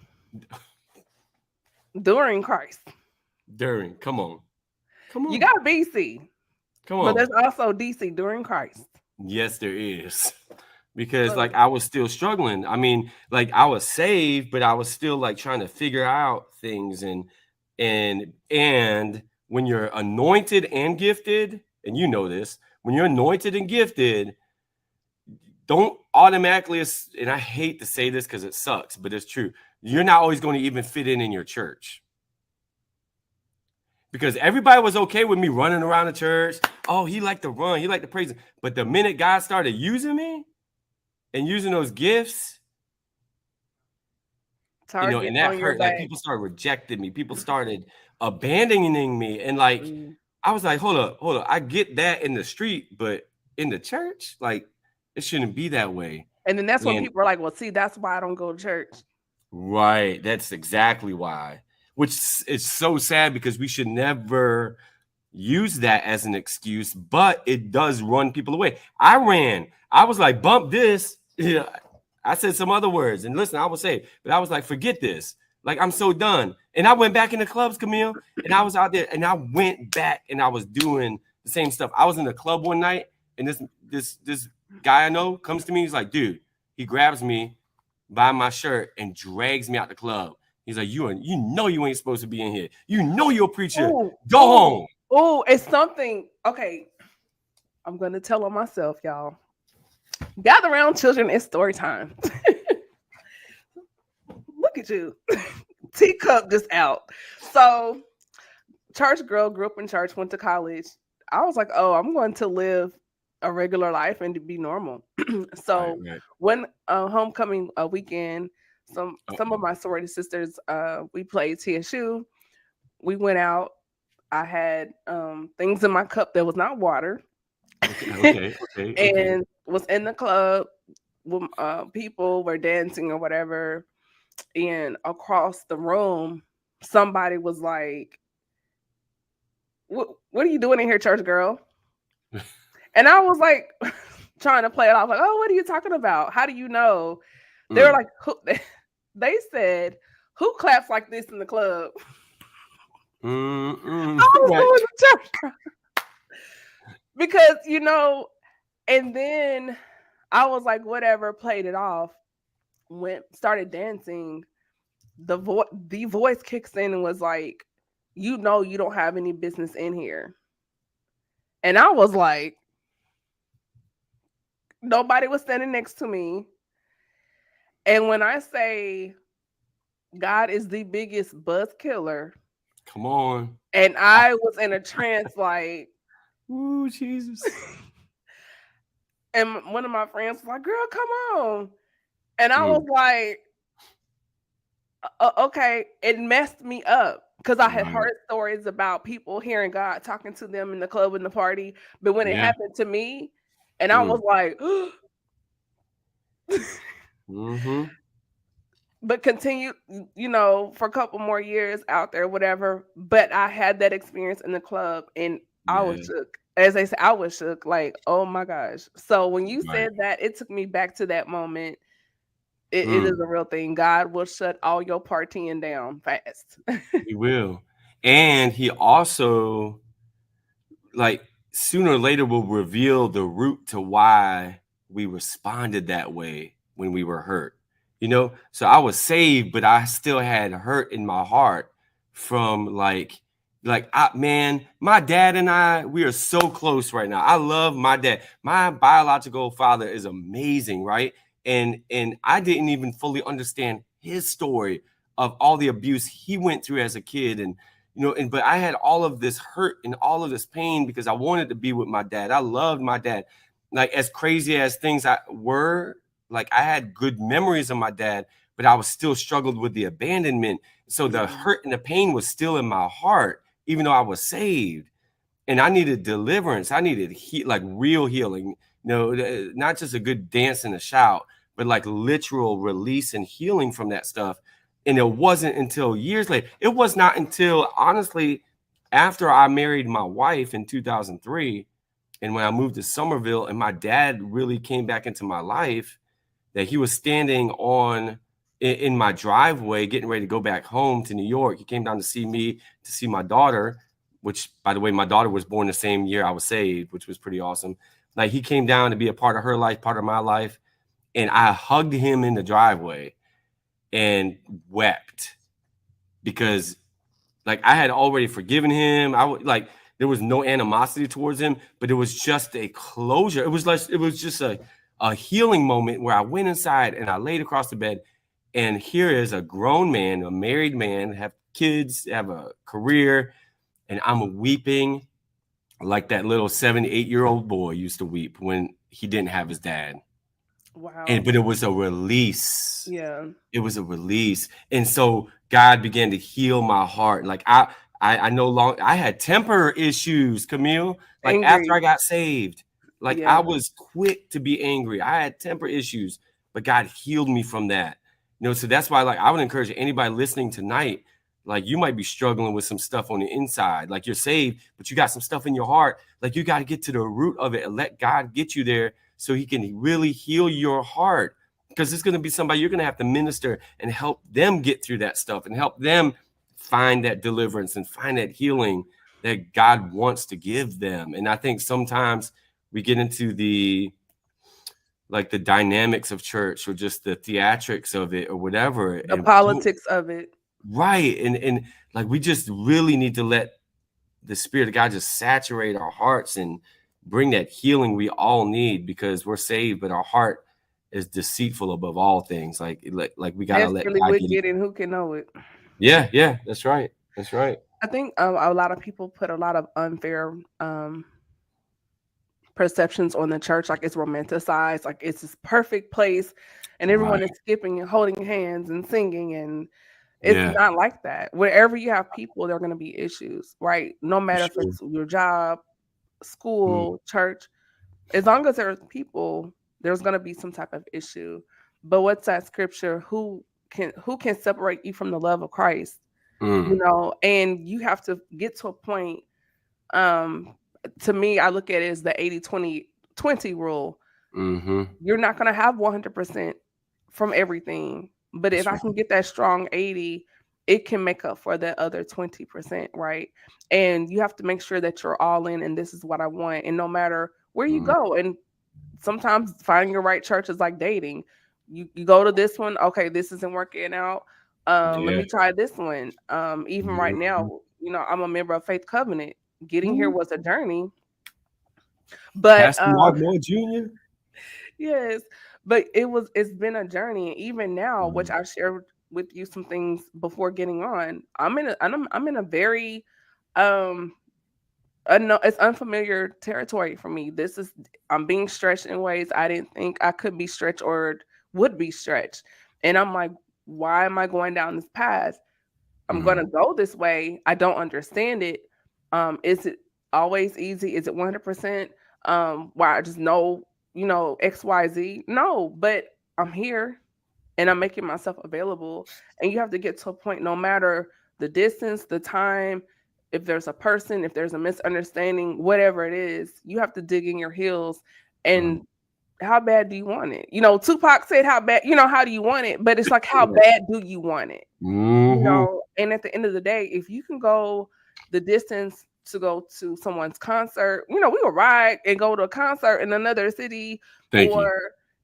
During Christ. Come on. You got BC. Come on. But there's also DC during Christ. Yes, there is. Because like I was still struggling. I mean, like I was saved, but I was still like trying to figure out things. And when you're anointed and gifted, and you know this, when you're anointed and gifted, don't automatically, and I hate to say this because it sucks, but it's true. You're not always going to even fit in your church. Because everybody was okay with me running around the church. Oh, he liked to run. He liked to praise. But the minute God started using me and using those gifts, you know, and that hurt. Like people started rejecting me. People started abandoning me. And like, I was like, hold up. I get that in the street, but in the church, like, it shouldn't be that way. And then that's when people are like, well, see, that's why I don't go to church. Right. That's exactly why. Which is so sad because we should never use that as an excuse, but it does run people away. I was like, bump this. Yeah. I said some other words. And listen, I would say, but I was like, forget this. Like, I'm so done. And I went back in the clubs, Camille, and I was out there and I went back and I was doing the same stuff. I was in the club one night and this guy I know comes to me. He's like, dude, he grabs me by my shirt and drags me out the club. He's like, you know you ain't supposed to be in here. You know you're a preacher. Go home. Oh, it's something. Okay. I'm going to tell on myself, y'all. Gather around, children. It's story time. Look at you. teacup just out. So church girl, grew up in church, went to college. I was like, oh, I'm going to live a regular life and to be normal. Right, So right. when homecoming weekend, some of Uh-oh. my sorority sisters, we played TSU. We went out. I had things in my cup that was not water, Okay, okay, okay, okay. and was in the club. When, people were dancing or whatever, and across the room, somebody was like, what are you doing in here, church girl? And I was like, trying to play it off, like, oh, what are you talking about? How do you know? They were Mm. like, who? They said, who claps like this in the club? Mm-mm. I was Right. going to church girl. Because, and then I was like, whatever, played it off, started dancing. The voice kicks in and was like, you don't have any business in here. And I was like, nobody was standing next to me. And when I say God is the biggest buzz killer, Come on. and I was in a trance, like, Ooh, Jesus. and one of my friends was like, girl, come on. And I was Mm. like, okay, it messed me up because I had Right. heard stories about people hearing God talking to them in the club and the party. But when it Yeah. happened to me, and I was Mm. like, Mm-hmm. but continued, for a couple more years out there, whatever. But I had that experience in the club, and I was Yeah. shook. As they say, I was shook, like, oh my gosh. So when you Right. said that, it took me back to that moment. It is Mm. a real thing. God will shut all your partying down fast. He will. And he also, like, sooner or later will reveal the root to why we responded that way when we were hurt. So I was saved, but I still had hurt in my heart from man, my dad and I, we are so close right now. I love my dad. My biological father is amazing, right? And I didn't even fully understand his story of all the abuse he went through as a kid. But I had all of this hurt and all of this pain because I wanted to be with my dad. I loved my dad. Like, as crazy as things were, like, I had good memories of my dad, but I was still struggled with the abandonment. So the Yeah. hurt and the pain was still in my heart, even though I was saved. And I needed deliverance. I needed like real healing. Not just a good dance and a shout, but like literal release and healing from that stuff. And it wasn't until years later. It was not until, honestly, after I married my wife in 2003, and when I moved to Somerville, and my dad really came back into my life, that he was standing in my driveway, getting ready to go back home to New York. He came down to see me, to see my daughter, which, by the way, my daughter was born the same year I was saved, which was pretty awesome. Like, he came down to be a part of her life, part of my life. And I hugged him in the driveway and wept because, like, I had already forgiven him. There was no animosity towards him, but it was just a closure. It was just a healing moment where I went inside and I laid across the bed, and here is a grown man, a married man, have kids, have a career, and I'm weeping like that little 7, 8-year-old boy used to weep when he didn't have his dad. Wow. But it was a release. Yeah. It was a release. And so God began to heal my heart. Like, I no longer, I had temper issues, Camille. Like, after Angry. I got saved, like, I Yeah. was quick to be angry. I had temper issues, but God healed me from that. So that's why, like, I would encourage anybody listening tonight, like, you might be struggling with some stuff on the inside. Like, you're saved, but you got some stuff in your heart. Like, you got to get to the root of it and let God get you there so he can really heal your heart, because it's going to be somebody you're going to have to minister and help them get through that stuff and help them find that deliverance and find that healing that God wants to give them. And I think sometimes we get into the dynamics of church, or just the theatrics of it, or whatever, The and politics of it. right. And like, we just really need to let the Spirit of God just saturate our hearts and bring that healing we all need, because we're saved, but our heart is deceitful above all things. Like we gotta let Desperately God get it. wicked, and who can know it? Yeah, yeah, that's right. That's right. I think a lot of people put a lot of unfair perceptions on the church, like it's romanticized, like it's this perfect place, and everyone Right. is skipping and holding hands and singing, and it's Yeah, not like that. Wherever you have people, there are going to be issues, right? No for matter if sure. it's your job, Mm, school, church, as long as there's people, there's going to be some type of issue. But what's that scripture? Who can separate you from the love of Christ? mm, And you have to get to a point. Um, to me, I look at it as the 80-20-20 rule. mm-hmm. You're not going to have 100% from everything. But if That's I right. can get that strong 80, it can make up for the other 20%, right? And you have to make sure that you're all in and this is what I want. And no matter where you Mm, go, and sometimes finding your right church is like dating. You go to this one, okay, this isn't working out. Let yeah. me try this one. Even right Mhm. now, I'm a member of Faith Covenant. Getting here Ooh, was a journey, but Pastor Mark Moore Jr. yes, but it's been a journey. And even now, which Mm, I shared with you some things before getting on, I'm in a very um it's unfamiliar territory for me. I'm being stretched in ways I didn't think I could be stretched or would be stretched. And I'm like, why am I going down this path? I'm mm, gonna go this way. I don't understand it. Is it always easy? Is it 100%? Why I just know, XYZ? No, but I'm here and I'm making myself available. And you have to get to a point, no matter the distance, the time, if there's a person, if there's a misunderstanding, whatever it is, you have to dig in your heels mm. and how bad do you want it? Tupac said, how bad, how do you want it? But it's like, how Yeah. bad do you want it? Mhm. And at the end of the day, if you can go the distance to go to someone's concert, we will ride and go to a concert in another city, Thank or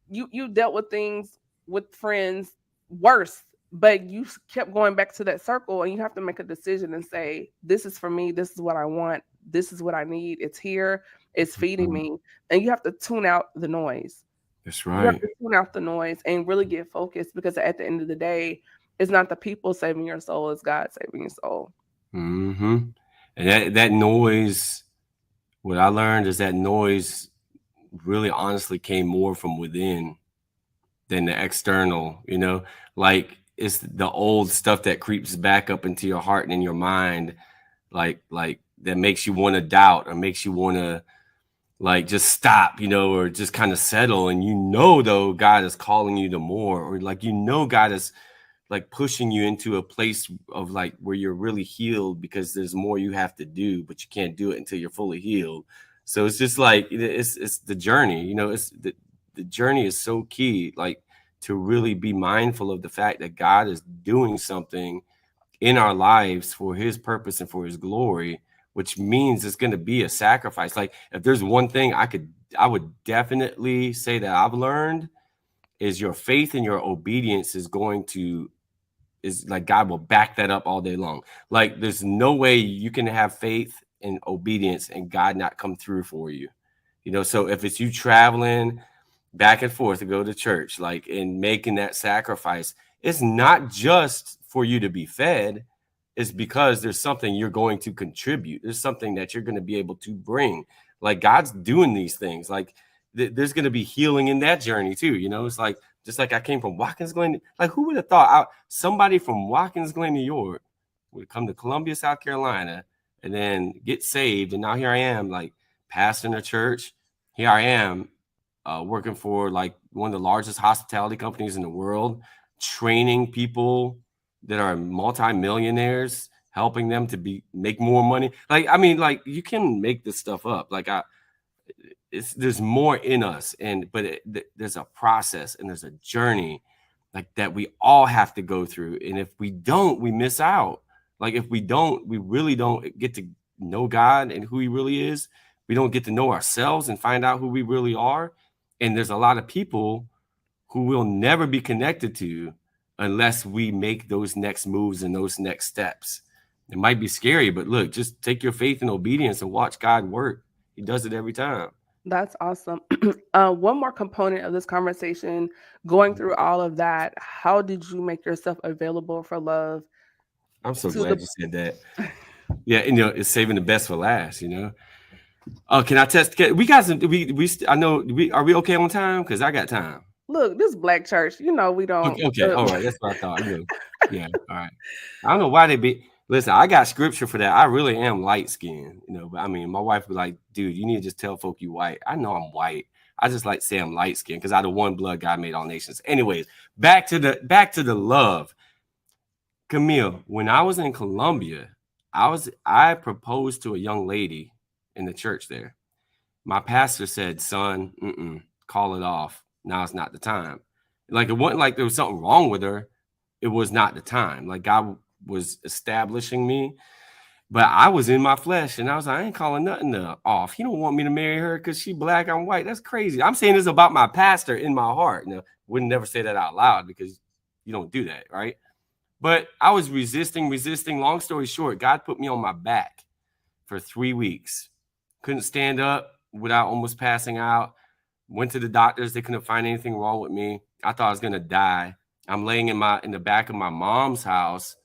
you. you dealt with things with friends worse, but you kept going back to that circle, and you have to make a decision and say, this is for me, this is what I want, this is what I need, it's here, it's feeding Mhm. me. And you have to tune out the noise. That's You have right. to tune out the noise and really get focused, because at the end of the day, it's not the people saving your soul, it's God saving your soul. Mhm. And that noise, what I learned is that noise really honestly came more from within than the external, you know? Like it's the old stuff that creeps back up into your heart and in your mind, like that makes you want to doubt or makes you want to like just stop, or just kind of settle. And though God is calling you to more, or like God is like pushing you into a place of like where you're really healed because there's more you have to do, but you can't do it until you're fully healed. So it's just like it's the journey, it's the journey is so key, like to really be mindful of the fact that God is doing something in our lives for his purpose and for his glory, which means it's going to be a sacrifice. Like if there's one thing I would definitely say that I've learned is your faith and your obedience is like God will back that up all day long. Like there's no way you can have faith and obedience and God not come through for you. So if it's you traveling back and forth to go to church, like in making that sacrifice, it's not just for you to be fed, it's because there's something you're going to contribute. There's something that you're going to be able to bring. Like God's doing these things. Like there's going to be healing in that journey too. It's like just like I came from Watkins Glen. Like who would have thought somebody from Watkins Glen, New York, would come to Columbia, South Carolina, and then get saved, and now here I am, like pastoring a church. Here I am, working for like one of the largest hospitality companies in the world, training people that are multimillionaires, helping them to make more money. Like, I mean, like you can make this stuff up. Like there's more in us, but there's a process and there's a journey like that we all have to go through. And if we don't, we miss out. Like if we don't, we really don't get to know God and who he really is. We don't get to know ourselves and find out who we really are. And there's a lot of people who will never be connected to unless we make those next moves and those next steps. It might be scary, but look, just take your faith and obedience and watch God work. He does it every time. That's awesome. One more component of this conversation, going through all of that, how did you make yourself available for love I'm so to the glad you said that. Yeah, you know, it's saving the best for last. You know. Oh, can I test? We got some. I know. Are we okay on time? Because I got time. look, this black church, we don't. Okay, okay, all right. That's what I thought. You know. Yeah. All right. I don't know why they be. Listen, I got scripture for that. I really am light skinned. You know, but I mean, my wife was like, "Dude, you need to just tell folk you white." I know I'm white. I just like to say I'm light skinned because I the one blood God made all nations. Anyways, back to the love. Camille, when I was in Colombia, I proposed to a young lady in the church there. My pastor said, "Son, call it off. Now it's not the time." Like it wasn't like there was something wrong with her. It was not the time. Like God was establishing me, but I was in my flesh, and I was like, I ain't calling nothing off. He don't want me to marry her because she black, I'm white. That's crazy. I'm saying this about my pastor in my heart. Now, wouldn't never say that out loud because you don't do that, right? But I was resisting. Long story short, God put me on my back for 3 weeks. Couldn't stand up without almost passing out. Went to the doctors. They couldn't find anything wrong with me. I thought I was gonna die. I'm laying in the back of my mom's house,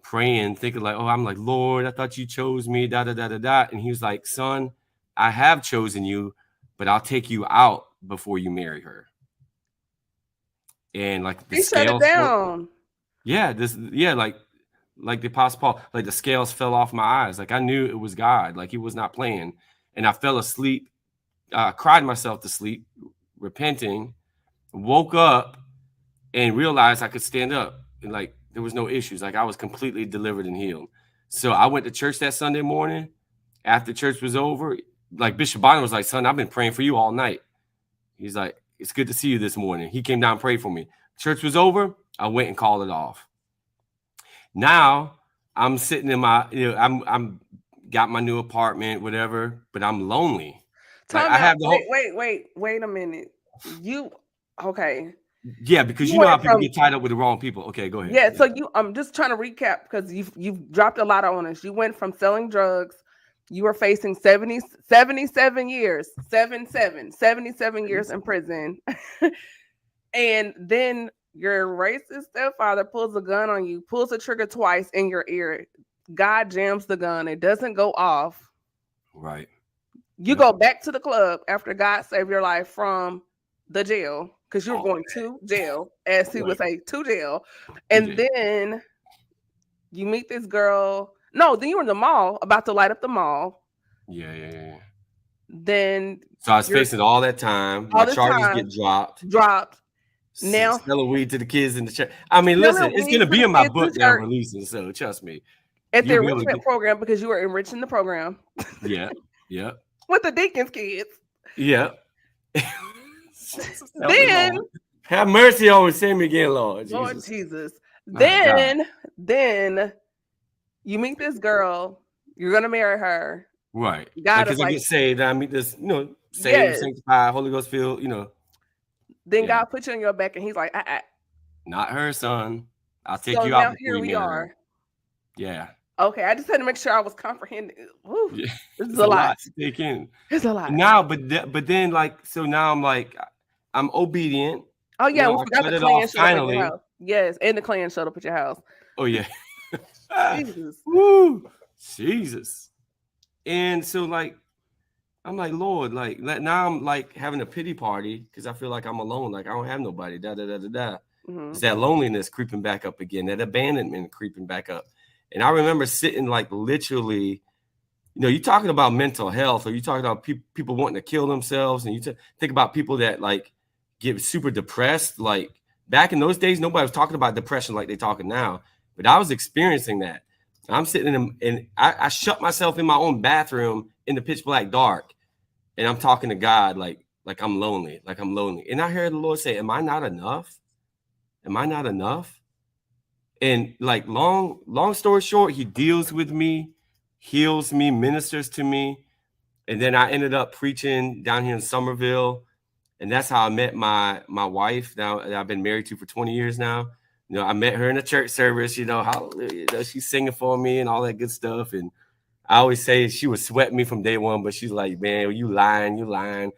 praying, thinking like, oh, I'm like, Lord, I thought you chose me, da da da da da. And he was like, son, I have chosen you, but I'll take you out before you marry her. And like the He shut it scales, down. like the Apostle Paul, like the scales fell off my eyes. Like I knew it was God. Like he was not playing. And I fell asleep, cried myself to sleep, repenting, woke up and realized I could stand up. And like there was no issues. Like I was completely delivered and healed. So I went to church that Sunday morning. After church was over, like Bishop Bonner was like, son, I've been praying for you all night. He's like, it's good to see you this morning. He came down and prayed for me. Church was over. I went and called it off. Now I'm sitting in my, I'm got my new apartment, whatever, but I'm lonely. Like Time I out. have the whole, Wait a minute. You okay? yeah, because You you know how went people from get tied up with the wrong people. Okay, go ahead. yeah. Yeah. So I'm just trying to recap because you've dropped a lot on us. You went from selling drugs. You were facing 77 years, 77 years in prison. And then your racist stepfather pulls a gun on you, pulls the trigger twice in your ear. God jams the gun. It doesn't go off. Right. You Yep. go back to the club after God saved your life from the jail because you were All going to jail, as he would right. say, to jail. To And jail. then you meet this girl. No, then you were in the mall about to light up the mall. Yeah. Then So I was you're facing all that time. My all this charges time get dropped. dropped. Now Selling weed to the kids in the church. I mean, listen, selling it's weed gonna to be the in my kids in book that I'm church releasing. So trust me, at the you'll be able to enrichment get. program because you were enriching the program Yeah, yeah, with the deacons kids. yeah. Jesus, help me, Then, Lord. Have mercy on me. Save me again, Lord Lord Jesus. Jesus. My God. Then you meet this girl. You're gonna marry her. Right. Like, God is cause I like, get saved. I meet this, saved, yes. sanctified, Holy Ghost filled. Then Yeah. God puts you on your back, and He's like, Not her, son. I'll take So you out now before here you we marry her. are. Yeah. Okay, I just had to make sure I was comprehending. Whew, Yeah. this is It's a a lot. lot to take in. It's a lot. Now, but then like so now I'm like I'm obedient. Oh yeah, we I forgot the cut it clan off showed up at your finally. house. Yes, and the clan showed up at your house. Oh yeah. Jesus. Woo! Jesus. And so like I'm like, Lord, now I'm like having a pity party because I feel like I'm alone, like I don't have nobody. Da da da da da. Mm-hmm. It's that loneliness creeping back up again, that abandonment creeping back up. And I remember sitting like literally, you talking about mental health, or you talking about people wanting to kill themselves, and you think about people that like get super depressed. Like back in those days, nobody was talking about depression like they're talking now, but I was experiencing that. I'm sitting and I shut myself in my own bathroom in the pitch black dark, and I'm talking to God like I'm lonely, and I heard the Lord say, "Am I not enough? Am I not enough?" And like long story short, He deals with me, heals me, ministers to me. And then I ended up preaching down here in Somerville. And that's how I met my wife now that I've been married to for 20 years now. I met her in a church service, hallelujah. She's singing for me and all that good stuff. And I always say she was sweating me from day one, but she's like, man, you lying.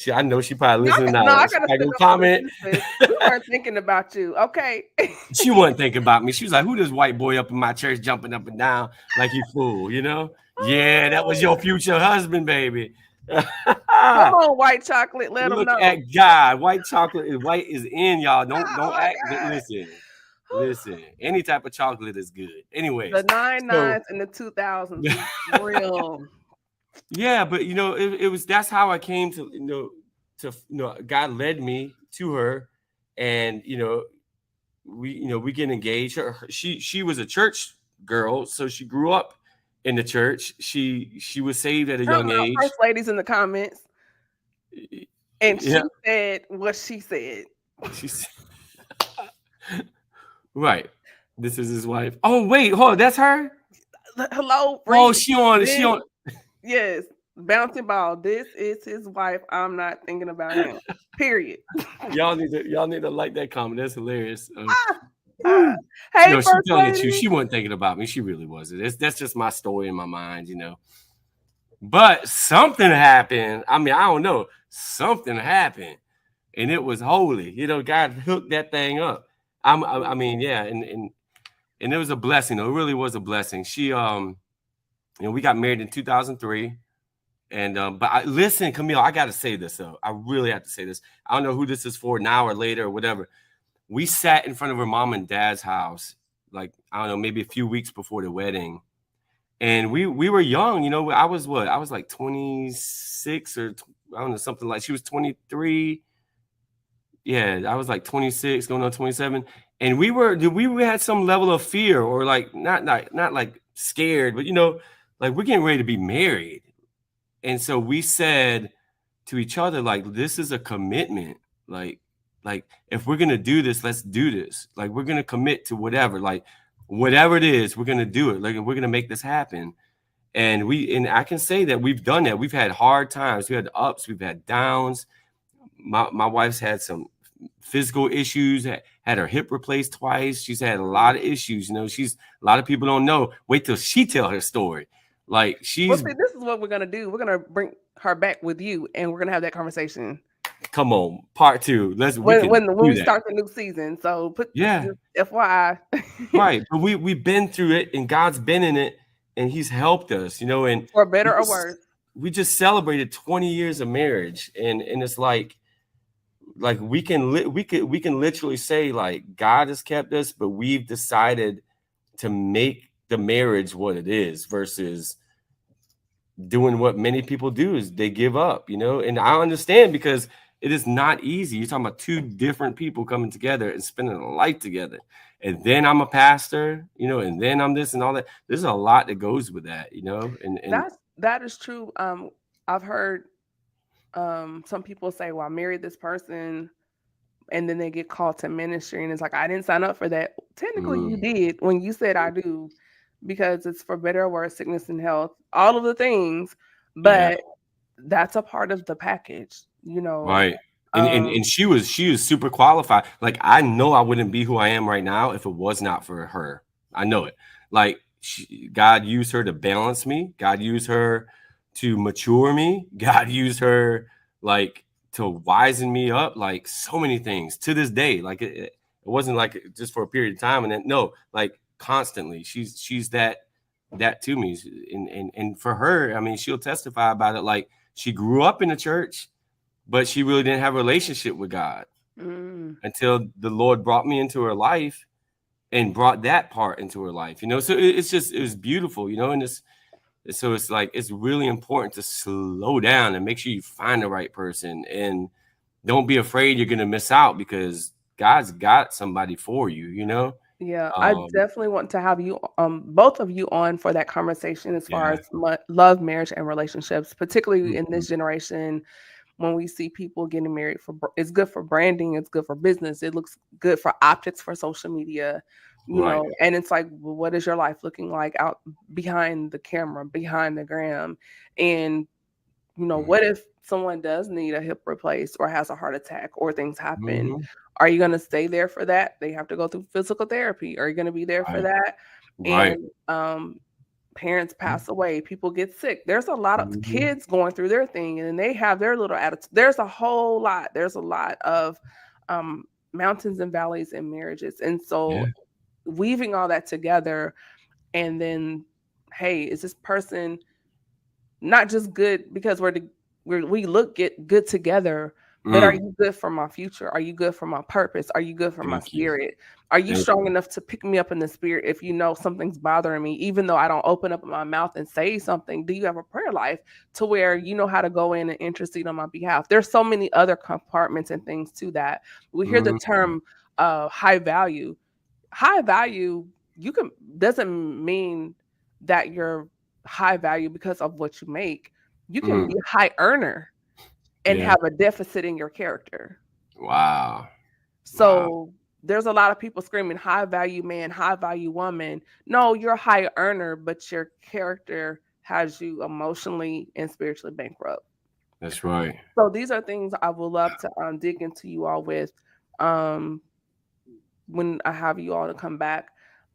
I know she probably No, listening no, now. I She gotta probably stick gonna up for the comment. sis. We weren't thinking about you, okay? She wasn't thinking about me. She was like, "Who this white boy up in my church jumping up and down like you fool?" You know? Yeah, that was your future husband, baby. Come on, white chocolate, let them Look know. at God. White chocolate is white is in, y'all. Don't Oh my act. God. Listen. Any type of chocolate is good. The Anyways, nine so nines and the 2000s be real. yeah, but it was that's how I came to God led me to her, and we get engaged. She was a church girl, so she grew up in the church. She was saved at a Come young out, age. first ladies in the comments. And Yeah, she said what she said. she's right. This is his wife. Oh wait, hold on, that's her. Hello, Oh, read she this. on. Yes, bouncing ball. This is his wife. I'm not thinking about him. Period. Y'all need to like that comment. That's hilarious. Uh, Whew. hey, No, she first telling the truth. lady. She wasn't thinking about me. She really wasn't. That's just my story in my mind. But something happened. I mean, I don't know. Something happened, and it was holy. God hooked that thing up. I mean, yeah, and it was a blessing. It really was a blessing. We got married in 2003. And but listen, Camille, I got to say this though. I really have to say this. I don't know who this is for now or later or whatever. We sat in front of her mom and dad's house, like I don't know, maybe a few weeks before the wedding, and we were young. I was what? I was like 26 or I don't know, something like. She was 23. Yeah, I was like 26, going on 27, and we had some level of fear or like not like scared, but like we're getting ready to be married, and so we said to each other, like, this is a commitment. Like if we're gonna do this, let's do this. Like we're gonna commit to whatever, like whatever it is, we're gonna do it. Like we're gonna make this happen. And I can say that we've done that. We've had hard times, we had ups, we've had downs. My wife's had some physical issues, had her hip replaced twice. She's had a lot of issues. She's a lot of people don't know. Wait till she tell her story. Like Well, she's see, this is what we're gonna do. We're gonna bring her back with you, and we're gonna have that conversation come on, part two. We when can when do we that. start the new season. So put Yeah, just FYI. right. But we've been through it, and God's been in it, and He's helped us. And For we better or just worse. we just celebrated 20 years of marriage, and it's like we can literally say like God has kept us, but we've decided to make the marriage what it is versus doing what many people do is they give up. And I understand because it is not easy. You're talking about two different people coming together and spending a life together. And then I'm a pastor, and then I'm this and all that. There's a lot that goes with that. And That is true. I've heard some people say, "Well, I married this person," and then they get called to ministry, and it's like I didn't sign up for that. Technically, you mm, did when you said I do, because it's for better or worse, sickness and health, all of the things. yeah. But that's a part of the package, you know. Right. And Um, and she was super qualified. Like I know I wouldn't be who I am right now if it was not for her. I know it. Like God used her to balance me. God used her to mature me. God used her like to wisen me up. Like so many things to this day. Like it wasn't like just for a period of time. And then no, like constantly. She's that to me. And for her, I mean, she'll testify about it. Like she grew up in the church, but she really didn't have a relationship with God mm, until the Lord brought me into her life and brought that part into her life. So it was beautiful. And so it's like it's really important to slow down and make sure you find the right person and don't be afraid you're gonna miss out because God's got somebody for you. yeah, I Um, definitely want to have you, both of you, on for that conversation as far yeah. as love, marriage, and relationships, particularly in Mhm. this generation. When we see people getting married, it's good for branding, it's good for business, it looks good for optics for social media, Right. and it's like, well, what is your life looking like out behind the camera, behind the gram? And what if someone does need a hip replaced or has a heart attack or things happen? Mm-hmm. Are you going to stay there for that? They have to go through physical therapy. Are you going to be there for Right. that? Right. And parents pass away, people get sick. There's a lot of Mm-hmm. kids going through their thing and they have their little attitude. There's a whole lot. There's a lot of um, mountains and valleys in marriages. And so Yeah. weaving all that together and then, hey, is this person not just good because we look get good together, but are Mm, you good for my future? Are you good for my purpose? Are you good for my thank you. spirit? Are you Thank strong you. enough to pick me up in the spirit if you know something's bothering me, even though I don't open up my mouth and say something? Do you have a prayer life to where you know how to go in and intercede on my behalf? There's so many other compartments and things to that. We hear the Mm, term high value. High value, you can doesn't mean that you're high value because of what you make. You can mm, be a high earner and yeah. have a deficit in your character. Wow. Wow. So there's a lot of people screaming high value man, high value woman. No, you're a high earner, but your character has you emotionally and spiritually bankrupt. That's right. So these are things I would love to dig into you all with. Um, when I have you all to come back.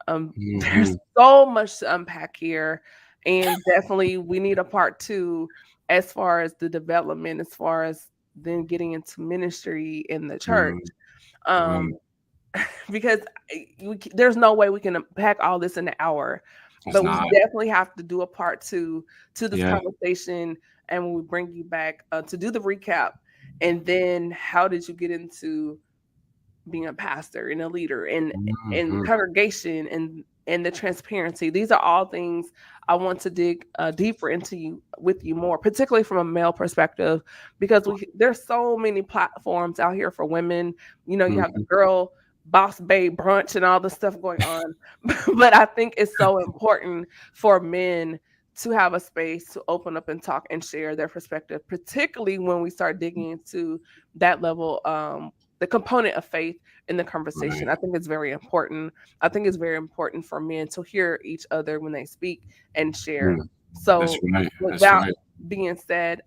There's Hmm. so much to unpack here, and definitely we need a part two as far as the development, as far as then getting into ministry in the church. Mm, Um, right. because there's no way we can unpack all this in an hour, It's but we not. definitely have to do a part two to this Yeah. conversation, and when we bring you back to do the recap, and then how did you get into being a pastor and a leader and Hmm. congregation and the transparency. These are all things I want to dig deeper into you with you more, particularly from a male perspective, because there's so many platforms out here for women. You know, you have the Hmm. girl boss babe brunch and all this stuff going on, but I think it's so important for men to have a space to open up and talk and share their perspective, particularly when we start digging into that level, the component of faith in the conversation. Right. I think it's very important. I think it's very important for men to hear each other when they speak and Mm, share. that's So, right. with That's that right. being said,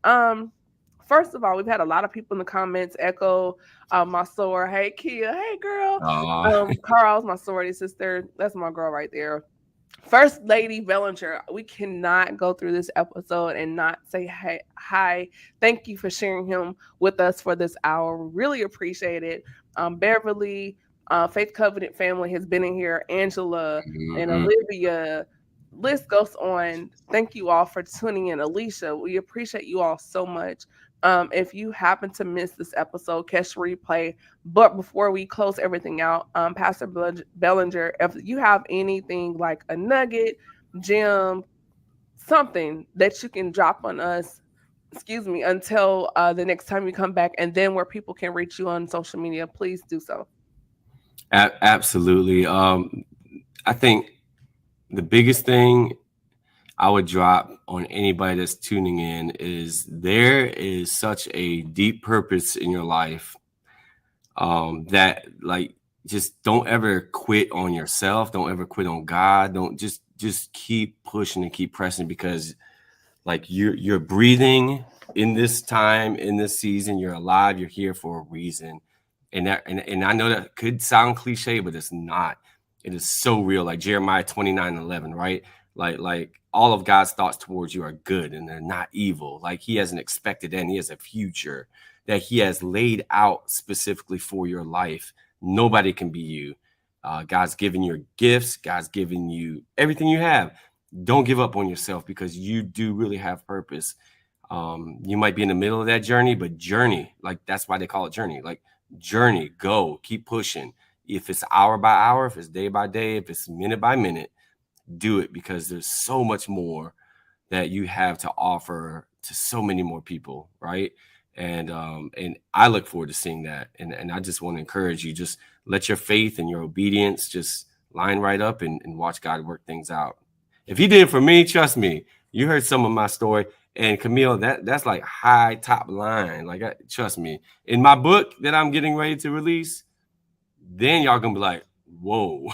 first of all, we've had a lot of people in the comments echo my soror. Hey, Kia. Hey, girl. Uh, Carl's my sorority sister. That's my girl right there. First Lady Belanger, we cannot go through this episode and not say hey, hi. Thank you for sharing him with us for this hour. Really appreciate it. Beverly, Faith Covenant family has been in here. Angela and mhm. Olivia. List goes on. Thank you all for tuning in. Alicia, we appreciate you all so much. If you happen to miss this episode, catch the replay. But before we close everything out, Pastor Bellinger, if you have anything like a nugget, gem, something that you can drop on us, excuse me, until the next time you come back, and then where people can reach you on social media, please do so. Absolutely. I think the biggest thing I would drop on anybody that's tuning in is there is such a deep purpose in your life, that, like, just don't ever quit on yourself. Don't ever quit on God. Don't just keep pushing and keep pressing, because like you're breathing in this time, in this season. You're alive. You're here for a reason. And I know that could sound cliche, but it's not. It is so real. Like Jeremiah 29:11, right? Like all of God's thoughts towards you are good and they're not evil. Like he has an expected end. He has a future that he has laid out specifically for your life. Nobody can be you. God's given you gifts. God's given you everything you have. Don't give up on yourself, because you do really have purpose. You might be in the middle of that journey, but journey, like that's why they call it journey. Like journey, go, keep pushing. If it's hour by hour, if it's day by day, if it's minute by minute, do it, because there's so much more that you have to offer to so many more people, right? And I look forward to seeing that. And I just want to encourage you, just let your faith and your obedience just line right up, and watch God work things out. If he did it for me, trust me, you heard some of my story. And Camille, that's like high top line. Like, trust me, in my book that I'm getting ready to release, then y'all gonna be like, whoa.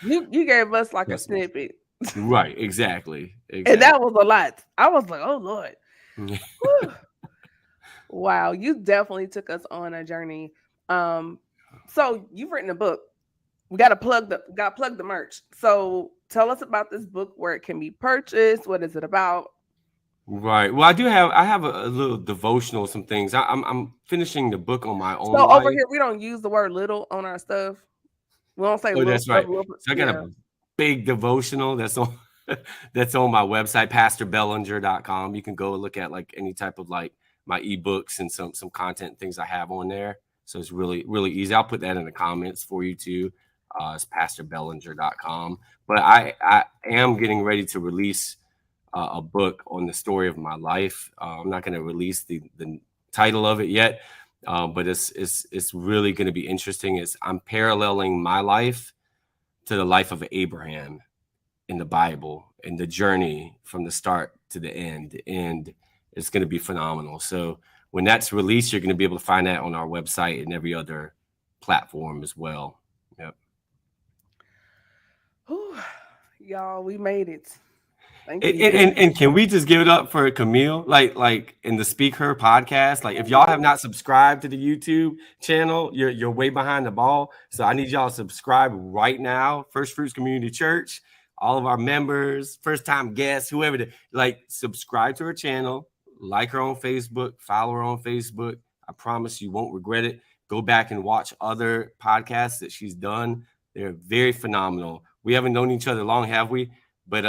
You gave us like a Trust me. snippet, Right, exactly. and Exactly. that was a lot. I was like, oh Lord. Whew. Wow, you definitely took us on a journey. So you've written a book. We got to plug the merch. So tell us about this book, where it can be purchased. What is it about? Right. Well, I have a little devotional, some things. I'm finishing the book on my own So over life. here, we don't use the word little on our stuff. We don't say Oh, little that's stuff. right. Little, So I got yeah. a big devotional that's on that's on my website, pastorbellinger.com. You can go and look at like any type of like my ebooks and some content things I have on there. So it's really, really easy. I'll put that in the comments for you too. It's pastorbellinger.com. But I am getting ready to release a book on the story of my life. I'm not going to release the title of it yet, but it's really going to be interesting. I'm paralleling my life to the life of Abraham in the Bible and the journey from the start to the end, and it's going to be phenomenal. So when that's released, you're going to be able to find that on our website and every other platform as well. Yep. Whew. Y'all, we made it. Thank And, you. and can we just give it up for Camille, like in the Speak Her podcast? Like, if y'all have not subscribed to the YouTube channel, you're way behind the ball. So I need y'all to subscribe right now. First Fruits Community Church, all of our members, first time guests, whoever, like, subscribe to her channel, like her on Facebook, follow her on Facebook. I promise you won't regret it. Go back and watch other podcasts that she's done. They're very phenomenal. We haven't known each other long, have we? But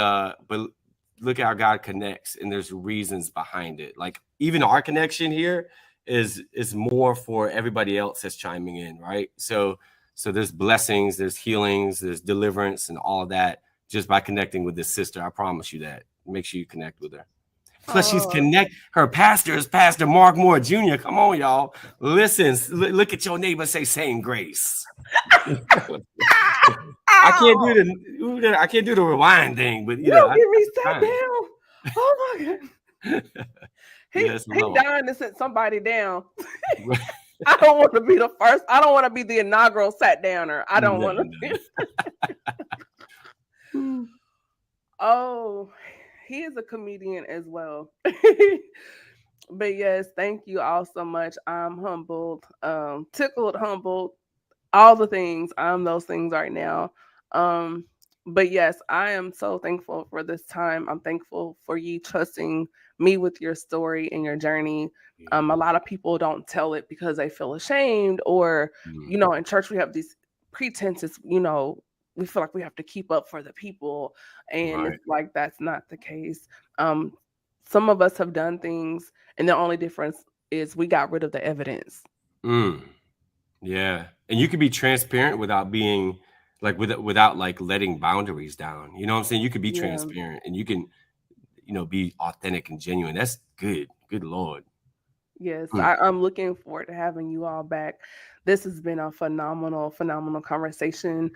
look at how God connects, and there's reasons behind it. Like even our connection here is more for everybody else that's chiming in, right? So there's blessings, there's healings, there's deliverance, and all that just by connecting with this sister. I promise you that. Make sure you connect with her. Plus, Oh, her pastor is Pastor Mark Moore Jr. Come on, y'all. Listen, look at your neighbor, say same grace. ow! I can't do the rewind thing, but You I get me sat trying. down. Oh my god. Yes, He Lord. dying to sit somebody down. I don't want to be the first. I don't want to be the inaugural sat downer. I don't No, want to be. no. Oh, he is a comedian as well. But yes, thank you all so much. I'm humbled, tickled, humbled, all the things. I'm those things right now. Um, but yes, I am so thankful for this time. I'm thankful for you trusting me with your story and your journey. A lot of people don't tell it because they feel ashamed, or in church we have these pretenses. We feel like we have to keep up for the people, and Right. it's like that's not the case. Um, some of us have done things, and the only difference is we got rid of the evidence. Mm. Yeah. And you can be transparent without being like without like letting boundaries down. You know what I'm saying? You could be Yeah. transparent and you can, be authentic and genuine. That's good. Good Lord. Yes, Mm. I'm looking forward to having you all back. This has been a phenomenal, phenomenal conversation.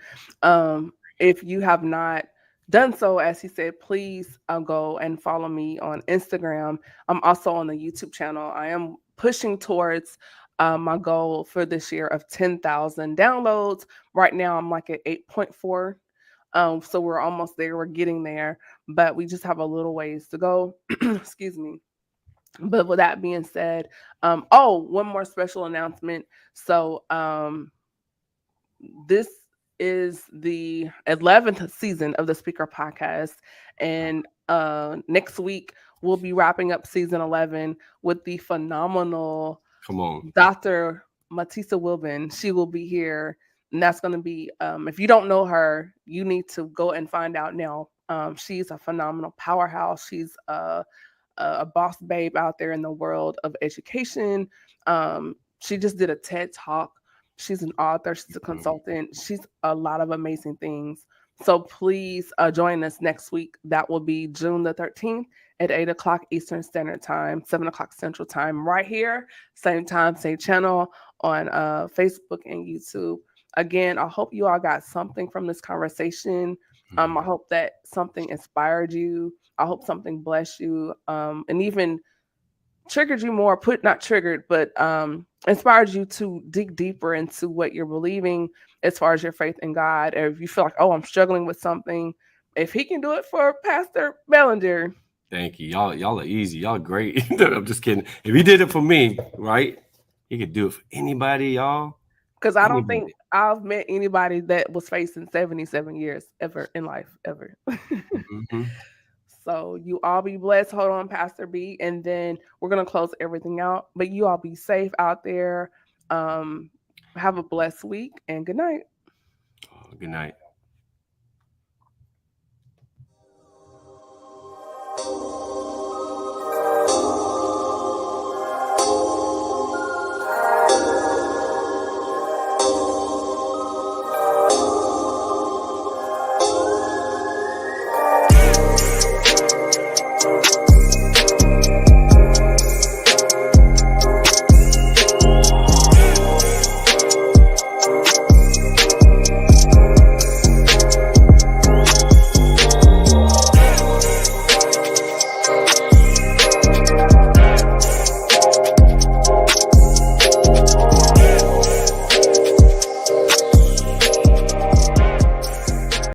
If you have not done so, as he said, please go and follow me on Instagram. I'm also on the YouTube channel. I am pushing towards my goal for this year of 10,000 downloads. Right now, I'm like at 8.4. So we're almost there. We're getting there, but we just have a little ways to go. Excuse me. But with that being said, one more special announcement. So, this is the 11th season of the Speaker Podcast, and next week we'll be wrapping up season 11 with the phenomenal Come on. Dr. Matisa Wilbin. She will be here, and that's going to be, if you don't know her, you need to go and find out now. She's a phenomenal powerhouse. She's a boss babe out there in the world of education. She just did a TED talk. She's an author. She's a Mhm. consultant. She's a lot of amazing things. So please join us next week. That will be June the 13th at 8 o'clock Eastern Standard Time, 7 o'clock Central Time, right here. Same time, same channel on Facebook and YouTube. Again, I hope you all got something from this conversation. I Mhm. hope that something inspired you. I hope something blessed you, and even triggered you more. Put not triggered, but inspired you to dig deeper into what you're believing as far as your faith in God. Or if you feel like, oh, I'm struggling with something, if He can do it for Pastor Belanger, Thank you. Y'all are easy. Y'all are great. I'm just kidding. If he did it for me, right? He could do it for anybody, y'all. Because I don't think Anybody. I've met anybody that was facing 77 years ever in life, ever. Hmm. So you all be blessed. Hold on, Pastor B. And then we're going to close everything out. But you all be safe out there. Um, have a blessed week and good night. Good night.